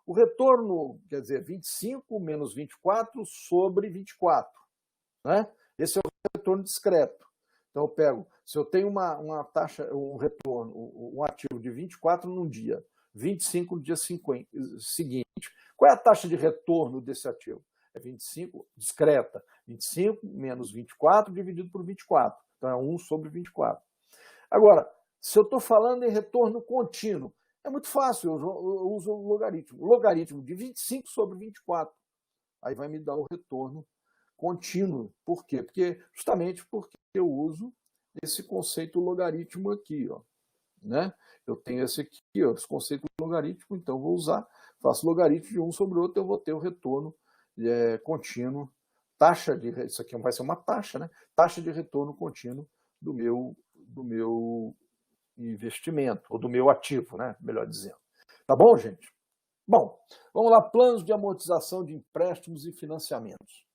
O retorno, quer dizer, 25 menos 24 sobre 24, né? Esse é o retorno discreto. Então, eu pego, se eu tenho uma taxa, um retorno, um ativo de 24 num dia, 25 no dia seguinte, qual é a taxa de retorno desse ativo? É 25, discreta, 25 menos 24 dividido por 24. Então, é 1 sobre 24. Agora, se eu estou falando em retorno contínuo, é muito fácil, eu uso o logaritmo. Logaritmo de 25 sobre 24. Aí vai me dar o retorno contínuo. Por quê? Justamente porque eu uso esse conceito logaritmo aqui, ó, né? Eu tenho esse aqui, ó, esse conceito logaritmo, então eu vou usar, faço logaritmo de um sobre o outro, eu vou ter o retorno contínuo, isso aqui vai ser uma taxa, né? Taxa de retorno contínuo do meu investimento, ou do meu ativo, né? Melhor dizendo. Tá bom, gente? Bom, vamos lá, planos de amortização de empréstimos e financiamentos.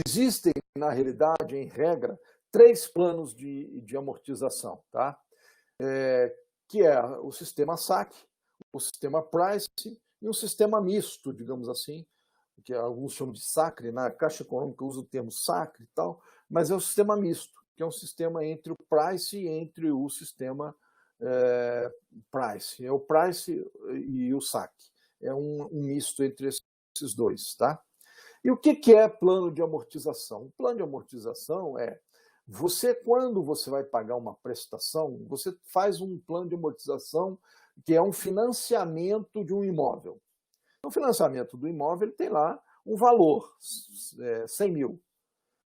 Existem, na realidade, em regra, 3 planos de amortização, tá? Que é o sistema SAC, o sistema Price e um sistema misto, digamos assim, que alguns chamam de SACRE, na Caixa Econômica usa o termo SACRE e tal, mas é o sistema misto, que é um sistema entre o Price e entre o sistema Price. É o Price e o SAC. É um misto entre esses dois, tá? E o que é plano de amortização? O plano de amortização é quando você vai pagar uma prestação, você faz um plano de amortização que é um financiamento de um imóvel. O financiamento do imóvel ele tem lá um valor, 100 mil.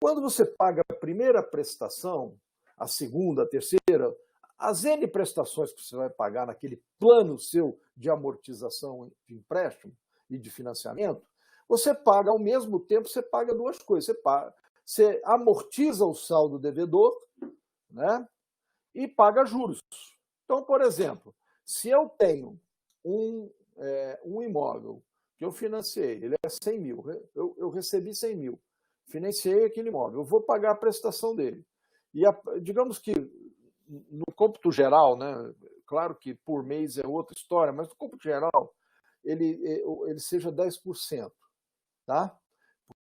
Quando você paga a primeira prestação, a segunda, a terceira, as N prestações que você vai pagar naquele plano seu de amortização de empréstimo e de financiamento, você paga ao mesmo tempo, você paga 2 coisas. Você amortiza o saldo devedor, né? E paga juros. Então, por exemplo, se eu tenho um imóvel que eu financiei, ele é 100 mil, eu recebi 100 mil, financiei aquele imóvel, eu vou pagar a prestação dele. E digamos que no cômputo geral, né? Claro que por mês é outra história, mas no cômputo geral ele seja 10%. Tá?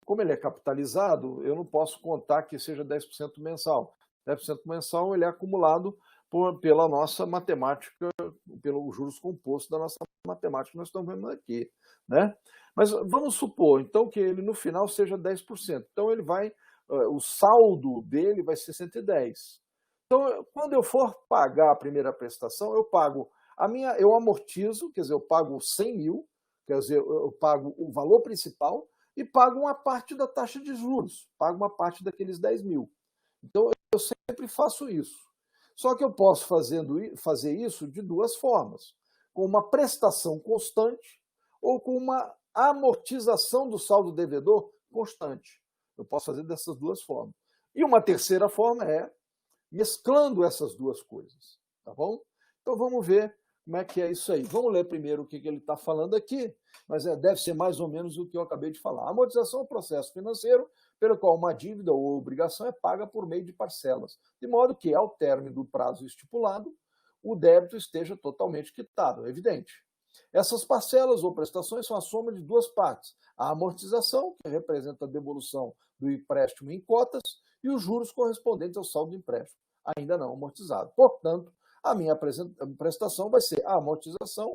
Como ele é capitalizado, eu não posso contar que seja 10% mensal. 10% mensal ele é acumulado pela nossa matemática, pelo juros composto da nossa matemática que nós estamos vendo aqui, né? Mas vamos supor, então, que ele no final seja 10%. Então, o saldo dele vai ser 110. Então, quando eu for pagar a primeira prestação, eu amortizo, quer dizer, eu pago 100 mil, Quer dizer, eu pago o valor principal e pago uma parte da taxa de juros, pago uma parte daqueles 10 mil. Então, eu sempre faço isso. Só que eu posso fazer isso de duas formas, com uma prestação constante ou com uma amortização do saldo devedor constante. Eu posso fazer dessas duas formas. E uma terceira forma é mesclando essas duas coisas, tá bom? Então vamos ver como é que é isso aí. Vamos ler primeiro o que ele está falando aqui, mas deve ser mais ou menos o que eu acabei de falar. A amortização é um processo financeiro pelo qual uma dívida ou obrigação é paga por meio de parcelas, de modo que, ao término do prazo estipulado, o débito esteja totalmente quitado, é evidente. Essas parcelas ou prestações são a soma de duas partes: a amortização, que representa a devolução do empréstimo em cotas, e os juros correspondentes ao saldo do empréstimo, ainda não amortizado. Portanto, a minha prestação vai ser a amortização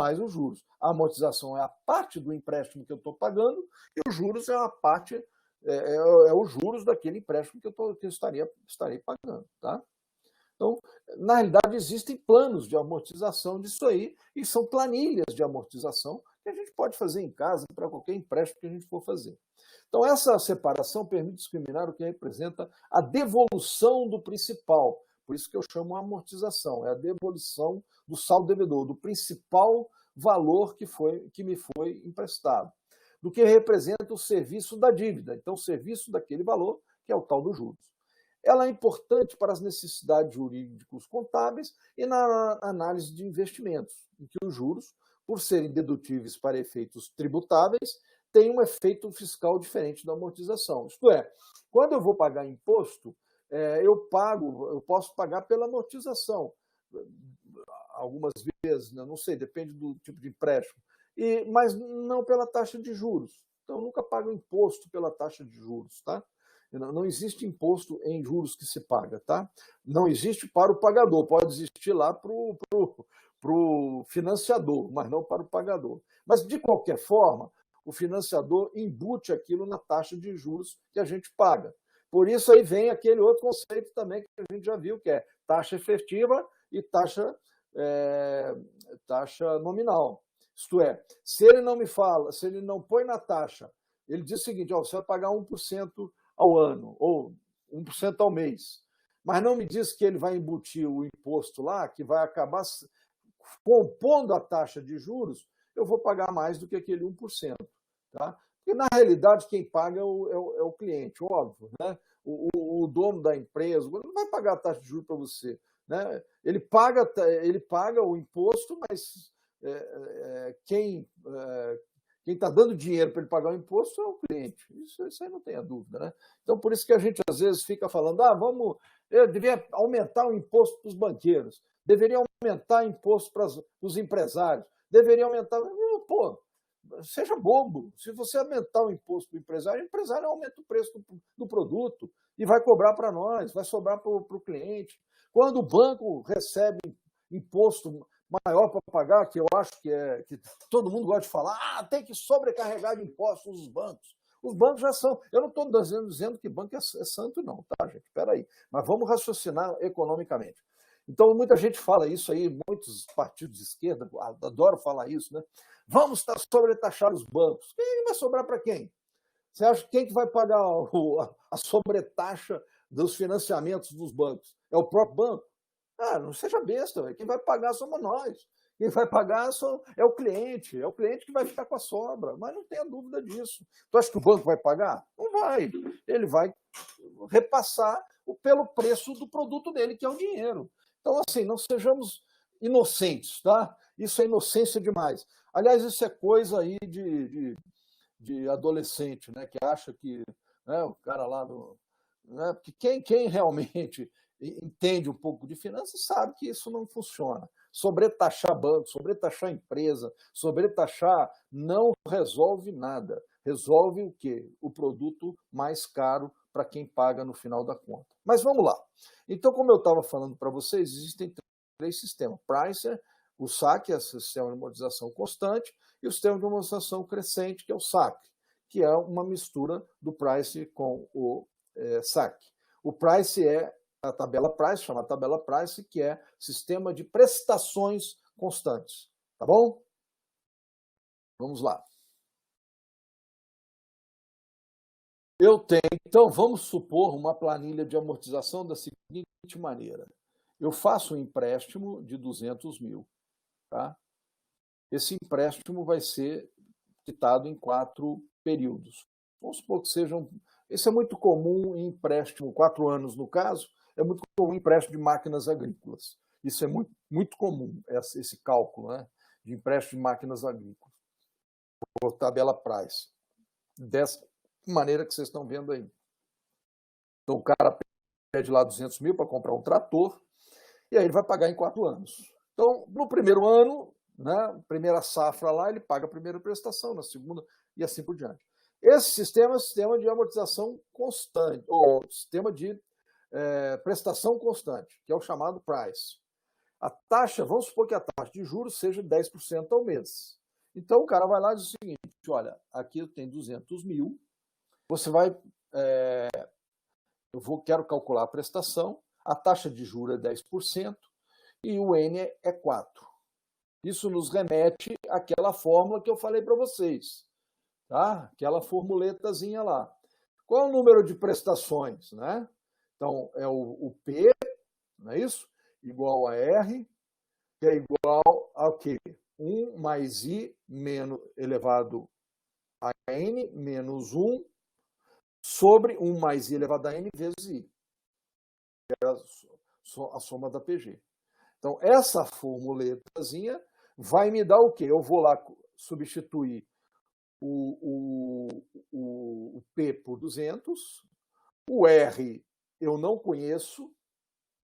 mais os juros. A amortização é a parte do empréstimo que eu estou pagando e os juros é a parte, os juros daquele empréstimo que eu estarei pagando, tá? Então, na realidade, existem planos de amortização disso aí, e são planilhas de amortização que a gente pode fazer em casa para qualquer empréstimo que a gente for fazer. Então, essa separação permite discriminar o que representa a devolução do principal. Por isso que eu chamo amortização, é a devolução do saldo devedor, do principal valor que me foi emprestado, do que representa o serviço da dívida, então o serviço daquele valor, que é o tal dos juros. Ela é importante para as necessidades jurídicos contábeis e na análise de investimentos, em que os juros, por serem dedutíveis para efeitos tributáveis, têm um efeito fiscal diferente da amortização. Isto é, quando eu vou pagar imposto, eu posso pagar pela amortização, algumas vezes, não sei, depende do tipo de empréstimo, mas não pela taxa de juros. Então, eu nunca pago imposto pela taxa de juros, tá? Não existe imposto em juros que se paga, tá? Não existe para o pagador, pode existir lá para o financiador, mas não para o pagador. Mas, de qualquer forma, o financiador embute aquilo na taxa de juros que a gente paga. Por isso aí vem aquele outro conceito também que a gente já viu, que é taxa efetiva e taxa nominal. Isto é, se ele não me fala, se ele não põe na taxa, ele diz o seguinte: você vai pagar 1% ao ano, ou 1% ao mês, mas não me diz que ele vai embutir o imposto lá, que vai acabar compondo a taxa de juros, eu vou pagar mais do que aquele 1%. Tá? Porque, na realidade, quem paga é o cliente, óbvio. Né? O dono da empresa não vai pagar a taxa de juros para você. Né? Ele paga o imposto, mas quem está dando dinheiro para ele pagar o imposto é o cliente. Isso aí não tenha dúvida. Né? Então, por isso que a gente, às vezes, fica falando, eu devia aumentar o imposto para os banqueiros, deveria aumentar o imposto para os empresários, deveria aumentar... Pô, seja bobo. Se você aumentar o imposto do empresário, o empresário aumenta o preço do produto e vai cobrar para nós, vai sobrar para o cliente. Quando o banco recebe imposto maior para pagar, que eu acho que todo mundo gosta de falar, tem que sobrecarregar de impostos os bancos. Os bancos já são... Eu não estou dizendo que banco é santo, não, tá, gente? Espera aí. Mas vamos raciocinar economicamente. Então, muita gente fala isso aí, muitos partidos de esquerda adoram falar isso, né? Vamos sobretaxar os bancos. Quem vai sobrar para quem? Você acha que quem que vai pagar a sobretaxa dos financiamentos dos bancos? É o próprio banco? Não seja besta, quem vai pagar somos nós. Quem vai pagar é o cliente que vai ficar com a sobra, mas não tenha dúvida disso. Tu acha que o banco vai pagar? Não vai. Ele vai repassar pelo preço do produto dele, que é o dinheiro. Então, assim, não sejamos inocentes, tá? Isso é inocência demais. Aliás, isso é coisa aí de adolescente, né? Que acha que, né, o cara lá do... Né, porque quem realmente entende um pouco de finanças sabe que isso não funciona. Sobretaxar banco, sobretaxar empresa, sobretaxar não resolve nada. Resolve o quê? O produto mais caro para quem paga no final da conta. Mas vamos lá. Então, como eu estava falando para vocês, existem 3 sistemas. Pricer, o SAC, é o sistema de amortização constante, e o sistema de amortização crescente, que é o SAC, que é uma mistura do Price com o SAC. O Price é a tabela Price, chama tabela Price, que é sistema de prestações constantes. Tá bom? Vamos lá. Então, vamos supor uma planilha de amortização da seguinte maneira. Eu faço um empréstimo de 200 mil. Tá? Esse empréstimo vai ser quitado em 4 períodos. Vamos supor que sejam... Isso é muito comum em empréstimo, 4 anos no caso, é muito comum em empréstimo de máquinas agrícolas. Isso é muito, muito comum, esse cálculo, né, de empréstimo de máquinas agrícolas, por tabela Price. Dessa maneira que vocês estão vendo aí. Então, o cara pede lá 200 mil para comprar um trator, e aí ele vai pagar em 4 anos. Então, no primeiro ano, né, primeira safra lá, ele paga a primeira prestação, na segunda, e assim por diante. Esse sistema é um sistema de amortização constante, ou sistema de prestação constante, que é o chamado price. A taxa, vamos supor que a taxa de juros seja 10% ao mês. Então, o cara vai lá e diz o seguinte, olha, aqui eu tenho 200 mil, você vai... quero calcular a prestação, a taxa de juros é 10% e o N é 4. Isso nos remete àquela fórmula que eu falei para vocês, tá? Aquela formuletazinha lá. Qual é o número de prestações, né? Então, é o P, não é isso? Igual a R, que é igual a quê? 1 mais I menos elevado a N menos 1 sobre 1 mais I elevado a N vezes I, que é a soma da PG. Então, essa formuletazinha vai me dar o quê? Eu vou lá substituir o P por 200, o R eu não conheço,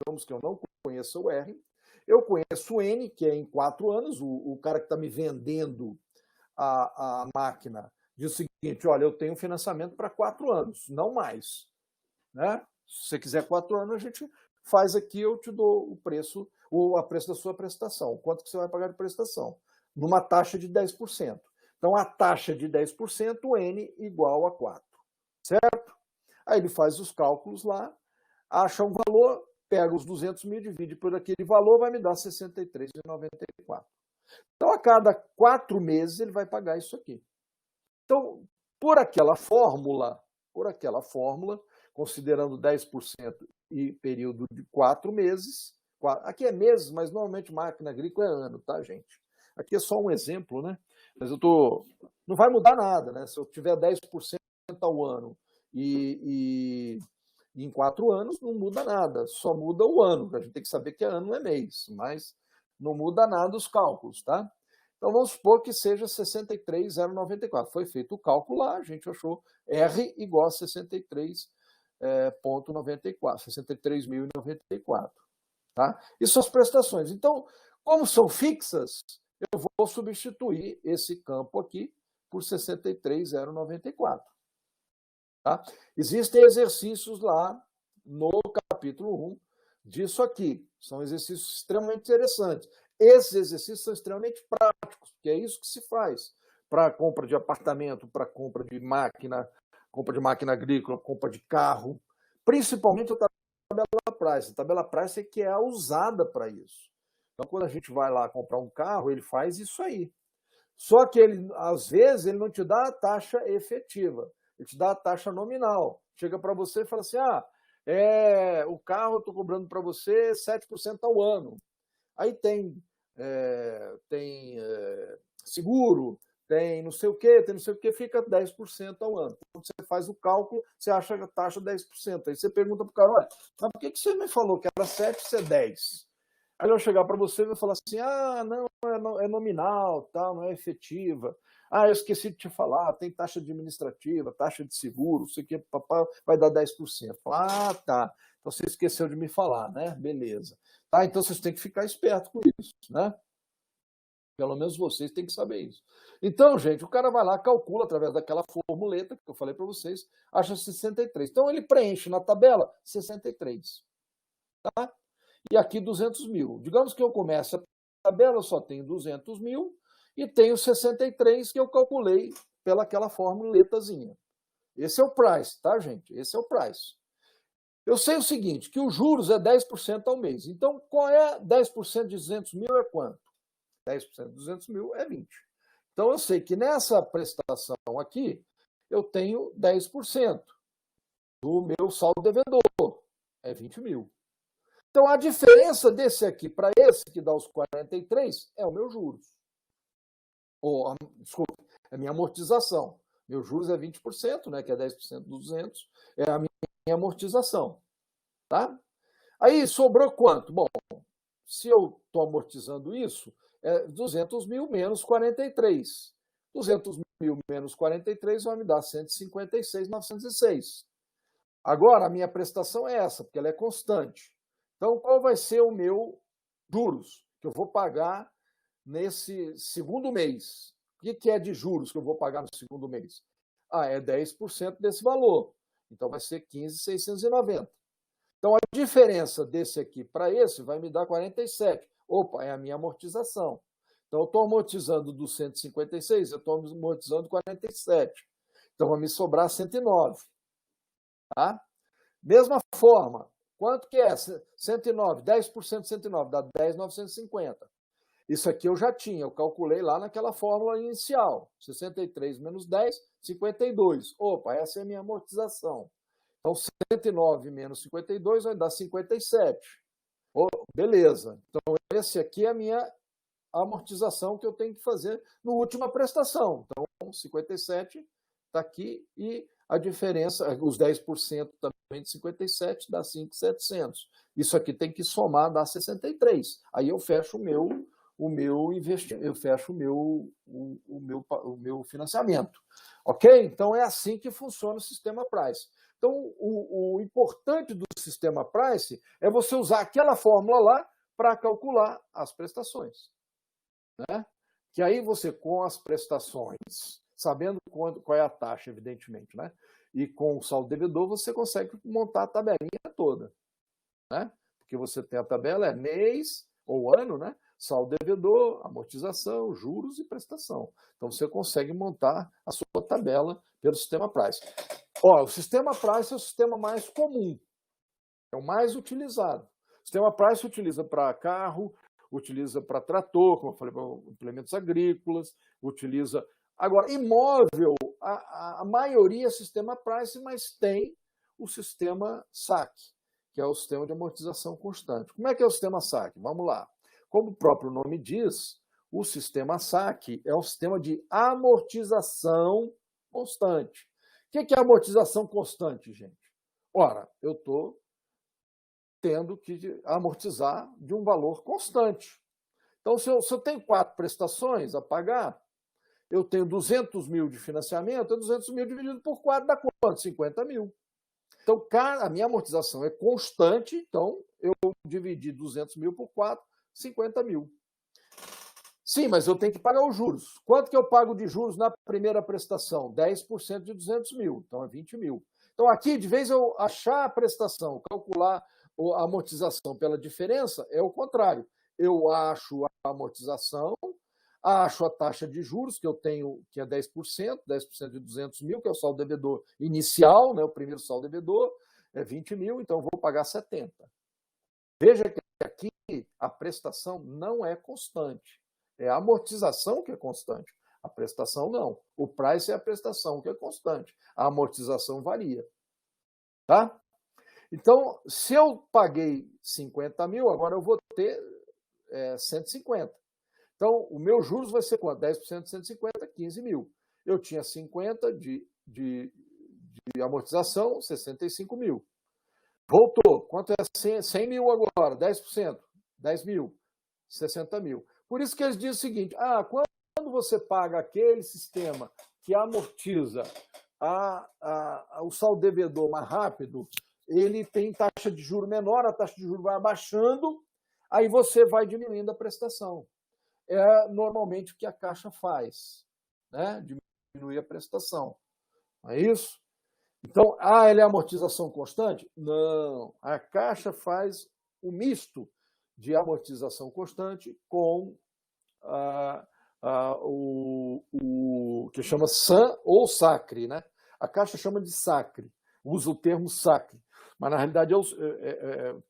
digamos que eu não conheço o R, eu conheço o N, que é em 4 anos, o cara que está me vendendo a máquina diz o seguinte, olha, eu tenho financiamento para 4 anos, não mais. Né? Se você quiser 4 anos, a gente faz aqui, eu te dou o preço, ou a preço da sua prestação. Quanto que você vai pagar de prestação? Numa taxa de 10%. Então, a taxa de 10%, o N igual a 4. Certo? Aí ele faz os cálculos lá, acha um valor, pega os 200 mil, divide por aquele valor, vai me dar 63,94. Então, a cada 4 meses, ele vai pagar isso aqui. Então, por aquela fórmula, considerando 10% e período de 4 meses, aqui é meses, mas normalmente máquina agrícola é ano, tá, gente? Aqui é só um exemplo, né? Mas não vai mudar nada, né? Se eu tiver 10% ao ano e em 4 anos, não muda nada, só muda o ano, a gente tem que saber que ano é mês, mas não muda nada os cálculos, tá? Então, vamos supor que seja 63,094. Foi feito o cálculo lá, a gente achou R igual a 63,94, 63.094. Tá? E suas prestações. Então, como são fixas, eu vou substituir esse campo aqui por 63,094. Tá? Existem exercícios lá no capítulo 1 disso aqui. São exercícios extremamente interessantes. Esses exercícios são extremamente práticos, porque é isso que se faz para compra de apartamento, para compra de máquina agrícola, compra de carro, principalmente a tabela Price. A tabela Price é que é usada para isso. Então, quando a gente vai lá comprar um carro, ele faz isso aí. Só que, às vezes, ele não te dá a taxa efetiva, ele te dá a taxa nominal. Chega para você e fala assim, o carro eu estou cobrando para você 7% ao ano. Aí tem seguro, tem não sei o que, fica 10% ao ano. Quando você faz o cálculo, você acha a taxa 10%. Aí você pergunta para o cara, olha, mas por que você me falou que era 7 e você é 10? Aí ele vai chegar para você e vai falar assim, não, é nominal, tal, não é efetiva. Eu esqueci de te falar, tem taxa administrativa, taxa de seguro, não sei o que, vai dar 10%. Tá. Então você esqueceu de me falar, né? Beleza. Tá, então vocês têm que ficar esperto com isso, né? Pelo menos vocês têm que saber isso. Então, gente, o cara vai lá, calcula através daquela formuleta que eu falei para vocês, acha 63. Então, ele preenche na tabela 63. Tá? E aqui 200 mil. Digamos que eu comece a tabela, eu só tenho 200 mil e tenho 63 que eu calculei pelaquela formuletazinha. Esse é o price, tá, gente? Esse é o price. Eu sei o seguinte, que os juros é 10% ao mês. Então, qual é 10% de 200 mil é quanto? 10% de 200 mil é 20. Então, eu sei que nessa prestação aqui, eu tenho 10% do meu saldo devedor, é 20 mil. Então, a diferença desse aqui para esse, que dá os 43, é o meu juros. Desculpa, é a minha amortização. Meu juros é 20%, né, que é 10% dos 200, é a minha amortização. Tá? Aí, sobrou quanto? Bom, se eu estou amortizando isso, é 200 mil menos 43. 200 mil menos 43 vai me dar 156.906. Agora, a minha prestação é essa, porque ela é constante. Então, qual vai ser o meu juros que eu vou pagar nesse segundo mês? O que é de juros que eu vou pagar no segundo mês? É 10% desse valor. Então, vai ser 15.690. Então, a diferença desse aqui para esse vai me dar 47. Opa, é a minha amortização. Então, eu estou amortizando dos 156, eu estou amortizando 47. Então, vai me sobrar 109. Tá? Mesma forma, quanto que é? 109, 10% de 109, dá 10.950. Isso aqui eu já tinha, eu calculei lá naquela fórmula inicial. 63 menos 10, 52. Opa, essa é a minha amortização. Então, 109 menos 52 vai dar 57. Beleza. Então, esse aqui é a minha amortização que eu tenho que fazer na última prestação. Então, 57 está aqui e a diferença, os 10% também de 57 dá 5.700. Isso aqui tem que somar, dá 63. Aí eu fecho o meu investimento, eu fecho o meu financiamento. Ok? Então, é assim que funciona o sistema Price. Então, o importante do sistema Price é você usar aquela fórmula lá para calcular as prestações. Né? Que aí você, com as prestações, sabendo qual é a taxa, evidentemente, né? E com o saldo devedor, você consegue montar a tabelinha toda. Né? Porque você tem a tabela, é mês ou ano, né? Saldo devedor, amortização, juros e prestação. Então, você consegue montar a sua tabela pelo sistema Price. O sistema Price é o sistema mais comum, é o mais utilizado. O sistema Price utiliza para carro, utiliza para trator, como eu falei, para implementos agrícolas, utiliza... Agora, imóvel, a maioria é sistema Price, mas tem o sistema SAC, que é o sistema de amortização constante. Como é que é o sistema SAC? Vamos lá. Como o próprio nome diz, o sistema SAC é um sistema de amortização constante. O que é amortização constante, gente? Ora, eu estou tendo que amortizar de um valor constante. Então, se eu tenho 4 prestações a pagar, eu tenho 200 mil de financiamento, 200 mil dividido por 4 dá quanto? 50 mil. Então, a minha amortização é constante, então eu dividi 200 mil por 4, 50 mil. Sim, mas eu tenho que pagar os juros. Quanto que eu pago de juros na primeira prestação? 10% de 200 mil, então é 20 mil. Então, aqui, de vez eu achar a prestação, calcular a amortização pela diferença, é o contrário. Eu acho a amortização, acho a taxa de juros, que eu tenho, que é 10%, 10% de 200 mil, que é o saldo devedor inicial, né, o primeiro saldo devedor, é 20 mil, então eu vou pagar 70. Veja que aqui a prestação não é constante. É a amortização que é constante. A prestação não. O price é a prestação que é constante. A amortização varia. Tá? Então, se eu paguei 50 mil, agora eu vou ter 150. Então, o meu juros vai ser quanto? 10% de 150, 15 mil. Eu tinha 50 de amortização, 65 mil. Voltou. Quanto é 100 mil agora? 10%. 10 mil. 60 mil. Por isso que eles dizem o seguinte, quando você paga aquele sistema que amortiza o saldo devedor mais rápido, ele tem taxa de juros menor, a taxa de juros vai abaixando, aí você vai diminuindo a prestação. É normalmente o que a Caixa faz, né? Diminuir a prestação. Não é isso? Então, ele é amortização constante? Não. A Caixa faz o misto de amortização constante com o que chama SAN ou SACRE. Né? A Caixa chama de SACRE, usa o termo SACRE, mas na realidade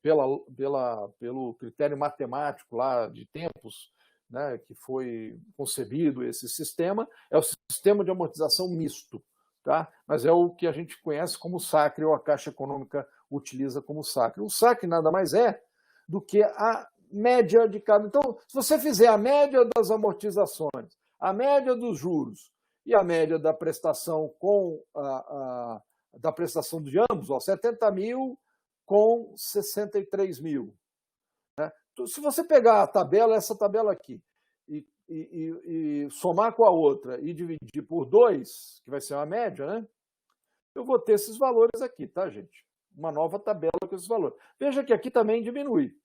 pelo critério matemático lá de tempos, né, que foi concebido esse sistema, é o sistema de amortização misto, tá? Mas é o que a gente conhece como SACRE, ou a Caixa Econômica utiliza como SACRE. O SACRE nada mais é do que a média de cada... Então, se você fizer a média das amortizações, a média dos juros e a média da prestação da prestação de ambos, 70 mil com 63 mil. Né? Então, se você pegar a tabela, essa tabela aqui, e somar com a outra e dividir por 2, que vai ser uma média, né? Eu vou ter esses valores aqui, tá, gente? Uma nova tabela com esses valores. Veja que aqui também diminui.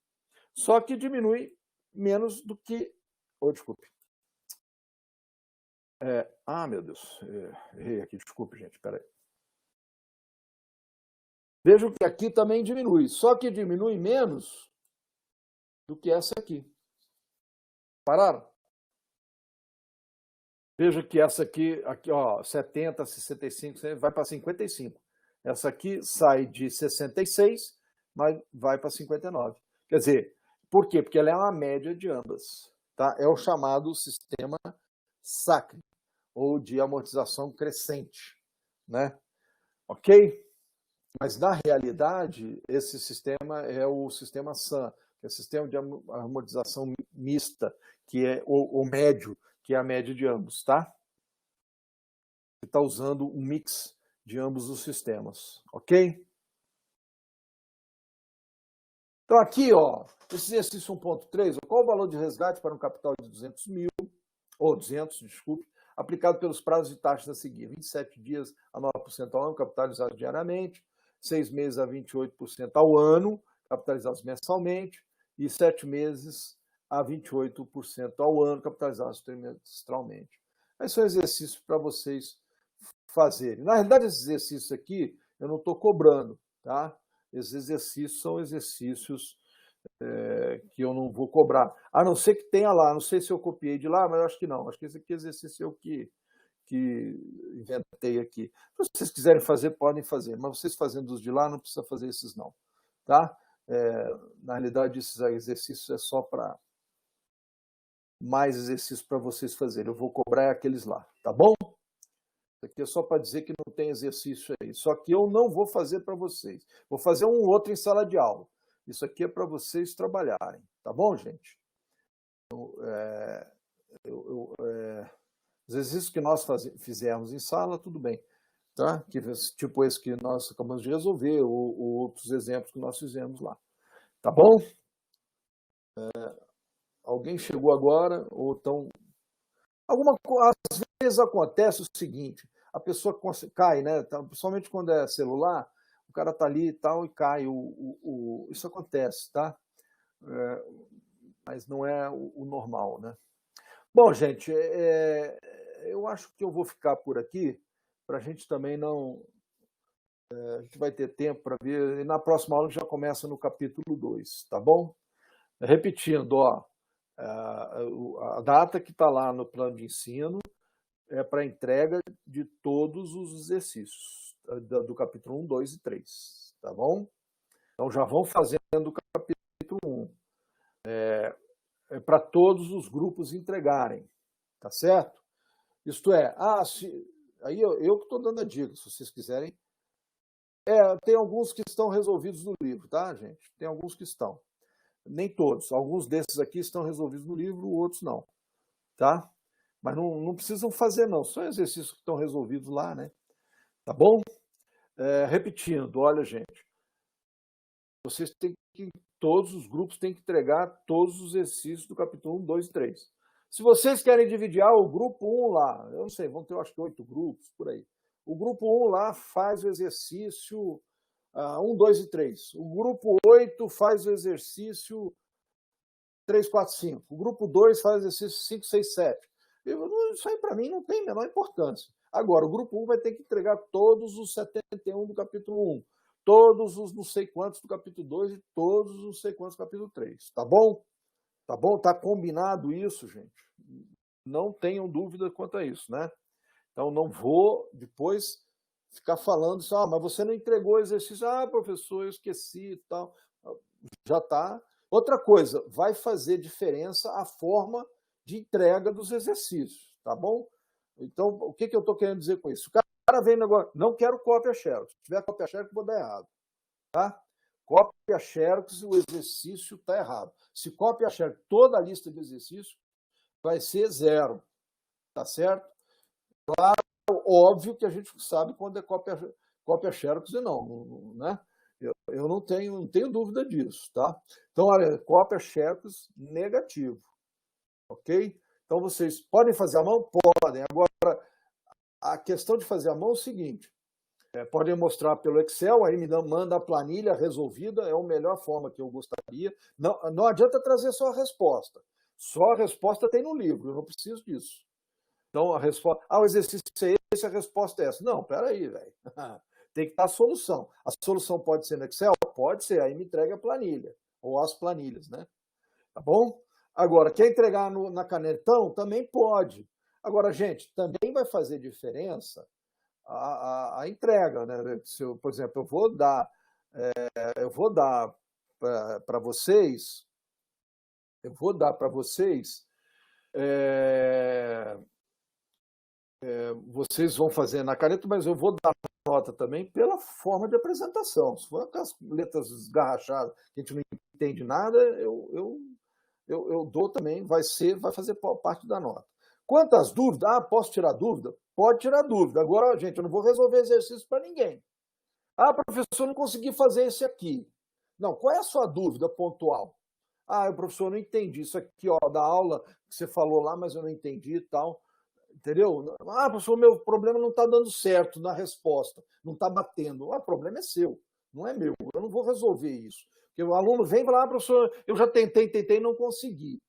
Só que diminui menos do que... Oh, desculpe. Meu Deus. Errei aqui, desculpe, gente. Espera aí. Veja que aqui também diminui. Só que diminui menos do que essa aqui. Pararam? Veja que essa aqui, ó, 70, 65, vai para 55. Essa aqui sai de 66, mas vai para 59. Quer dizer, por quê? Porque ela é uma média de ambas. Tá? É o chamado sistema SACRE, ou de amortização crescente. Né? Ok? Mas, na realidade, esse sistema é o sistema SAM, que é o sistema de amortização mista, que é o médio, que é a média de ambos, tá? Você está usando um mix de ambos os sistemas, ok? Então, aqui, ó, esse exercício 1.3, qual o valor de resgate para um capital de 200 mil, ou 200, desculpe, aplicado pelos prazos de taxas a seguir? 27 dias a 9% ao ano, capitalizados diariamente, 6 meses a 28% ao ano, capitalizados mensalmente, e 7 meses a 28% ao ano, capitalizados trimestralmente. Esses são exercícios para vocês fazerem. Na realidade, esses exercícios aqui, eu não estou cobrando, tá? Esses exercícios são exercícios que eu não vou cobrar. A não ser que tenha lá, não sei se eu copiei de lá, mas eu acho que não. Acho que esse aqui é exercício eu que inventei aqui. Se vocês quiserem fazer, podem fazer, mas vocês fazendo os de lá, não precisa fazer esses não, tá? Na realidade, esses exercícios é só para mais exercícios para vocês fazerem. Eu vou cobrar aqueles lá, tá bom? Isso aqui é só para dizer que não tem exercício aí. Só que eu não vou fazer para vocês. Vou fazer um outro em sala de aula. Isso aqui é para vocês trabalharem, tá bom, gente? Os exercícios que nós fizermos em sala, tudo bem. Tá? Tipo esse que nós acabamos de resolver, ou outros exemplos que nós fizemos lá. Tá bom? Alguém chegou agora, ou estão... Às vezes acontece o seguinte, a pessoa cai, né? Principalmente quando é celular, o cara está ali e tal, e cai. Isso acontece, tá? Mas não é o normal, né? Bom, gente, eu acho que eu vou ficar por aqui, para a gente também não... a gente vai ter tempo para ver, e na próxima aula já começa no capítulo 2, tá bom? Repetindo, ó, a data que está lá no plano de ensino é para entrega de todos os exercícios do capítulo 1, 2 e 3, tá bom? Então já vão fazendo o capítulo 1. Para todos os grupos entregarem, tá certo? Isto é, aí eu que estou dando a dica, se vocês quiserem. Tem alguns que estão resolvidos no livro, tá, gente? Tem alguns que estão. Nem todos. Alguns desses aqui estão resolvidos no livro, outros não, tá? Mas não precisam fazer, não. São exercícios que estão resolvidos lá, né? Tá bom? Repetindo, olha, gente, vocês têm que... Todos os grupos têm que entregar todos os exercícios do capítulo 1, 2 e 3. Se vocês querem dividir o grupo 1 lá, eu não sei, vão ter, acho que 8 grupos, por aí. O grupo 1 lá faz o exercício 1, 2 e 3. O grupo 8 faz o exercício 3, 4, 5. O grupo 2 faz o exercício 5, 6, 7. Isso aí, para mim, não tem a menor importância. Agora, o grupo 1 vai ter que entregar todos os 71 do capítulo 1. Todos os não sei quantos do capítulo 2 e todos os não sei quantos do capítulo 3. Tá bom? Tá bom? Tá combinado isso, gente? Não tenham dúvida quanto a isso, né? Então, não vou depois ficar falando assim, mas você não entregou o exercício. Professor, eu esqueci e tal. Já tá. Outra coisa, vai fazer diferença a forma de entrega dos exercícios, tá bom? Então, o que eu estou querendo dizer com isso? O cara vem agora, não quero cópia xerox. Se tiver cópia xerox, vou dar errado, tá? Cópia xerox, o exercício está errado. Se cópia xerox toda a lista de exercícios, vai ser 0, tá certo? Claro, óbvio que a gente sabe quando é cópia xerox e não, né? Eu não tenho dúvida disso, tá? Então, olha, cópia xerox negativo, ok? Então, vocês podem fazer à mão? Podem. Agora, a questão de fazer à mão é o seguinte, podem mostrar pelo Excel, aí me manda a planilha resolvida, é a melhor forma que eu gostaria. Não adianta trazer só a resposta. Só a resposta tem no livro, eu não preciso disso. Então, a resposta... o exercício é esse, a resposta é essa. Não, peraí, velho. Tem que estar a solução. A solução pode ser no Excel? Pode ser, aí me entrega a planilha, ou as planilhas, né? Tá bom? Agora, quer entregar na canetão? Também pode. Agora, gente, também vai fazer diferença a entrega, né? Se eu, por exemplo, eu vou dar para vocês, vocês vão fazer na caneta, mas eu vou dar nota também pela forma de apresentação. Se for aquelas letras esgarrachadas, que a gente não entende nada, eu dou também, vai fazer parte da nota. Quanto às dúvidas, posso tirar dúvida? Pode tirar dúvida. Agora, gente, eu não vou resolver exercício para ninguém. Professor, não consegui fazer esse aqui. Não, qual é a sua dúvida pontual? Professor, não entendi isso aqui, ó, da aula que você falou lá, mas eu não entendi e tal. Entendeu? Professor, meu problema não está dando certo na resposta, não está batendo. O problema é seu, não é meu. Eu não vou resolver isso. Porque o aluno vem e fala, professor, eu já tentei e não consegui.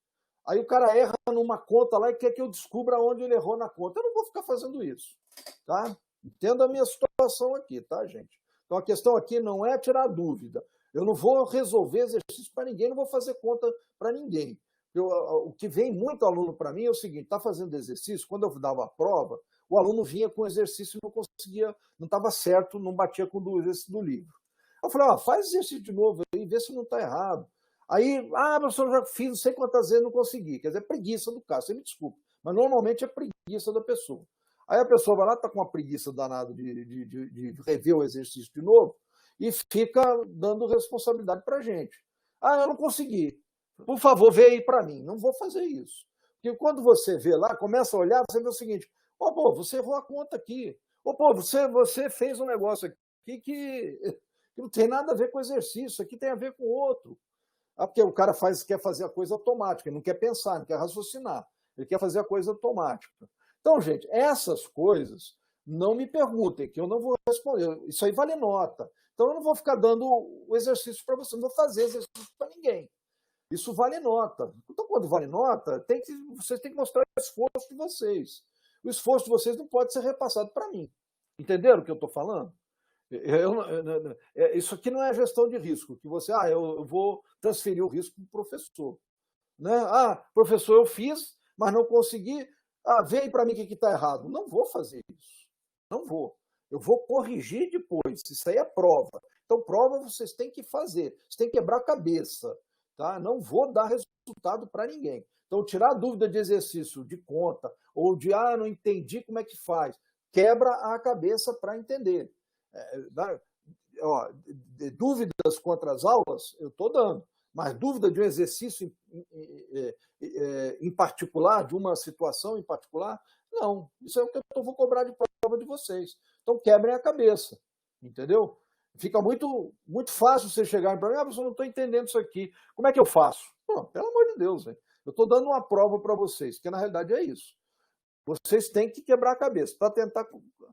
Aí o cara erra numa conta lá e quer que eu descubra onde ele errou na conta. Eu não vou ficar fazendo isso, tá? Entenda a minha situação aqui, tá, gente? Então a questão aqui não é tirar dúvida. Eu não vou resolver exercício para ninguém, não vou fazer conta para ninguém. O que vem muito aluno para mim é o seguinte, está fazendo exercício, quando eu dava a prova, o aluno vinha com exercício e não conseguia, não estava certo, não batia com o exercício do livro. Eu falei, faz exercício de novo aí, vê se não está errado. Aí, professor, já fiz não sei quantas vezes, não consegui. Quer dizer, é preguiça do cara, você me desculpa. Mas normalmente é preguiça da pessoa. Aí a pessoa vai lá, está com uma preguiça danada de rever o exercício de novo e fica dando responsabilidade para a gente. Eu não consegui. Por favor, vê aí para mim. Não vou fazer isso. Porque quando você vê lá, começa a olhar, você vê o seguinte, você errou a conta aqui. Você fez um negócio aqui que não tem nada a ver com o exercício, aqui tem a ver com o outro. Porque o cara quer fazer a coisa automática, ele não quer pensar, não quer raciocinar, ele quer fazer a coisa automática. Então, gente, essas coisas, não me perguntem, que eu não vou responder. Isso aí vale nota. Então, eu não vou ficar dando o exercício para você, não vou fazer exercício para ninguém. Isso vale nota. Então, quando vale nota, vocês têm que mostrar o esforço de vocês. O esforço de vocês não pode ser repassado para mim. Entenderam o que eu estou falando? Isso aqui não é gestão de risco, que você, eu vou transferir o risco para o professor. Né? Professor, eu fiz, mas não consegui. Vê aí para mim o que está errado. Não vou fazer isso. Não vou. Eu vou corrigir depois. Isso aí é prova. Então, prova vocês têm que fazer. Vocês têm que quebrar a cabeça. Tá? Não vou dar resultado para ninguém. Então, tirar a dúvida de exercício de conta, ou de, não entendi como é que faz. Quebra a cabeça para entender. Dúvidas contra as aulas, eu estou dando. Mas dúvida de um exercício em particular, de uma situação em particular, não. Isso é o que eu vou cobrar de prova de vocês. Então, quebrem a cabeça. Entendeu? Fica muito, muito fácil você chegar para mim, professor, não estou entendendo isso aqui. Como é que eu faço? Pelo amor de Deus, véio. Eu estou dando uma prova para vocês, que na realidade é isso. Vocês têm que quebrar a cabeça para tentar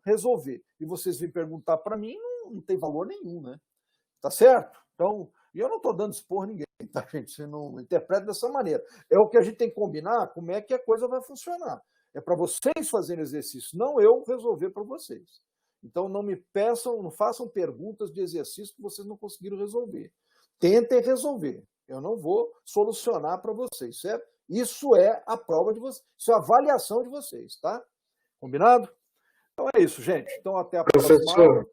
resolver. E vocês vêm perguntar para mim, não tem valor nenhum, né? Tá certo? Então, e eu não estou dando expor ninguém, tá, gente? Você não interpreta dessa maneira. É o que a gente tem que combinar, como é que a coisa vai funcionar. É para vocês fazerem exercício, não eu resolver para vocês. Então, não me peçam, não façam perguntas de exercício que vocês não conseguiram resolver. Tentem resolver. Eu não vou solucionar para vocês, certo? Isso é a prova de vocês, isso é a avaliação de vocês, tá? Combinado? Então é isso, gente. Então, até a próxima. Professor,